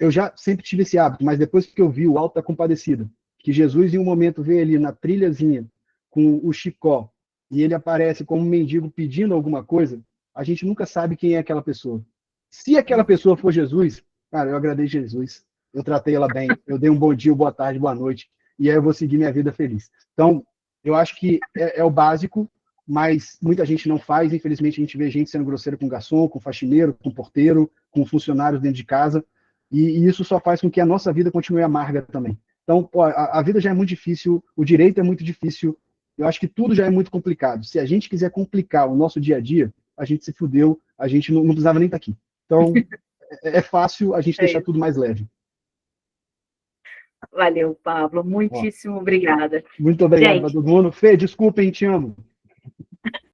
eu já sempre tive esse hábito, mas depois que eu vi o Alto da Compadecida, que Jesus em um momento vê ali na trilhazinha com o Chicó, e ele aparece como um mendigo pedindo alguma coisa, a gente nunca sabe quem é aquela pessoa. Se aquela pessoa for Jesus, cara, eu agradeço Jesus, eu tratei ela bem, eu dei um bom dia, boa tarde, boa noite, e aí eu vou seguir minha vida feliz. Então, eu acho que é o básico, mas muita gente não faz, infelizmente a gente vê gente sendo grosseira com garçom, com faxineiro, com porteiro, com funcionários dentro de casa, e isso só faz com que a nossa vida continue amarga também. Então, pô, a vida já é muito difícil, o direito é muito difícil, eu acho que tudo já é muito complicado. Se a gente quiser complicar o nosso dia a dia, a gente se fudeu, a gente não precisava nem estar aqui. Então, é fácil a gente É deixar isso. tudo mais leve. Valeu, Pablo. Ó, Muitíssimo obrigada. muito obrigado para Gente, todo mundo. Fê, desculpa, hein, te amo.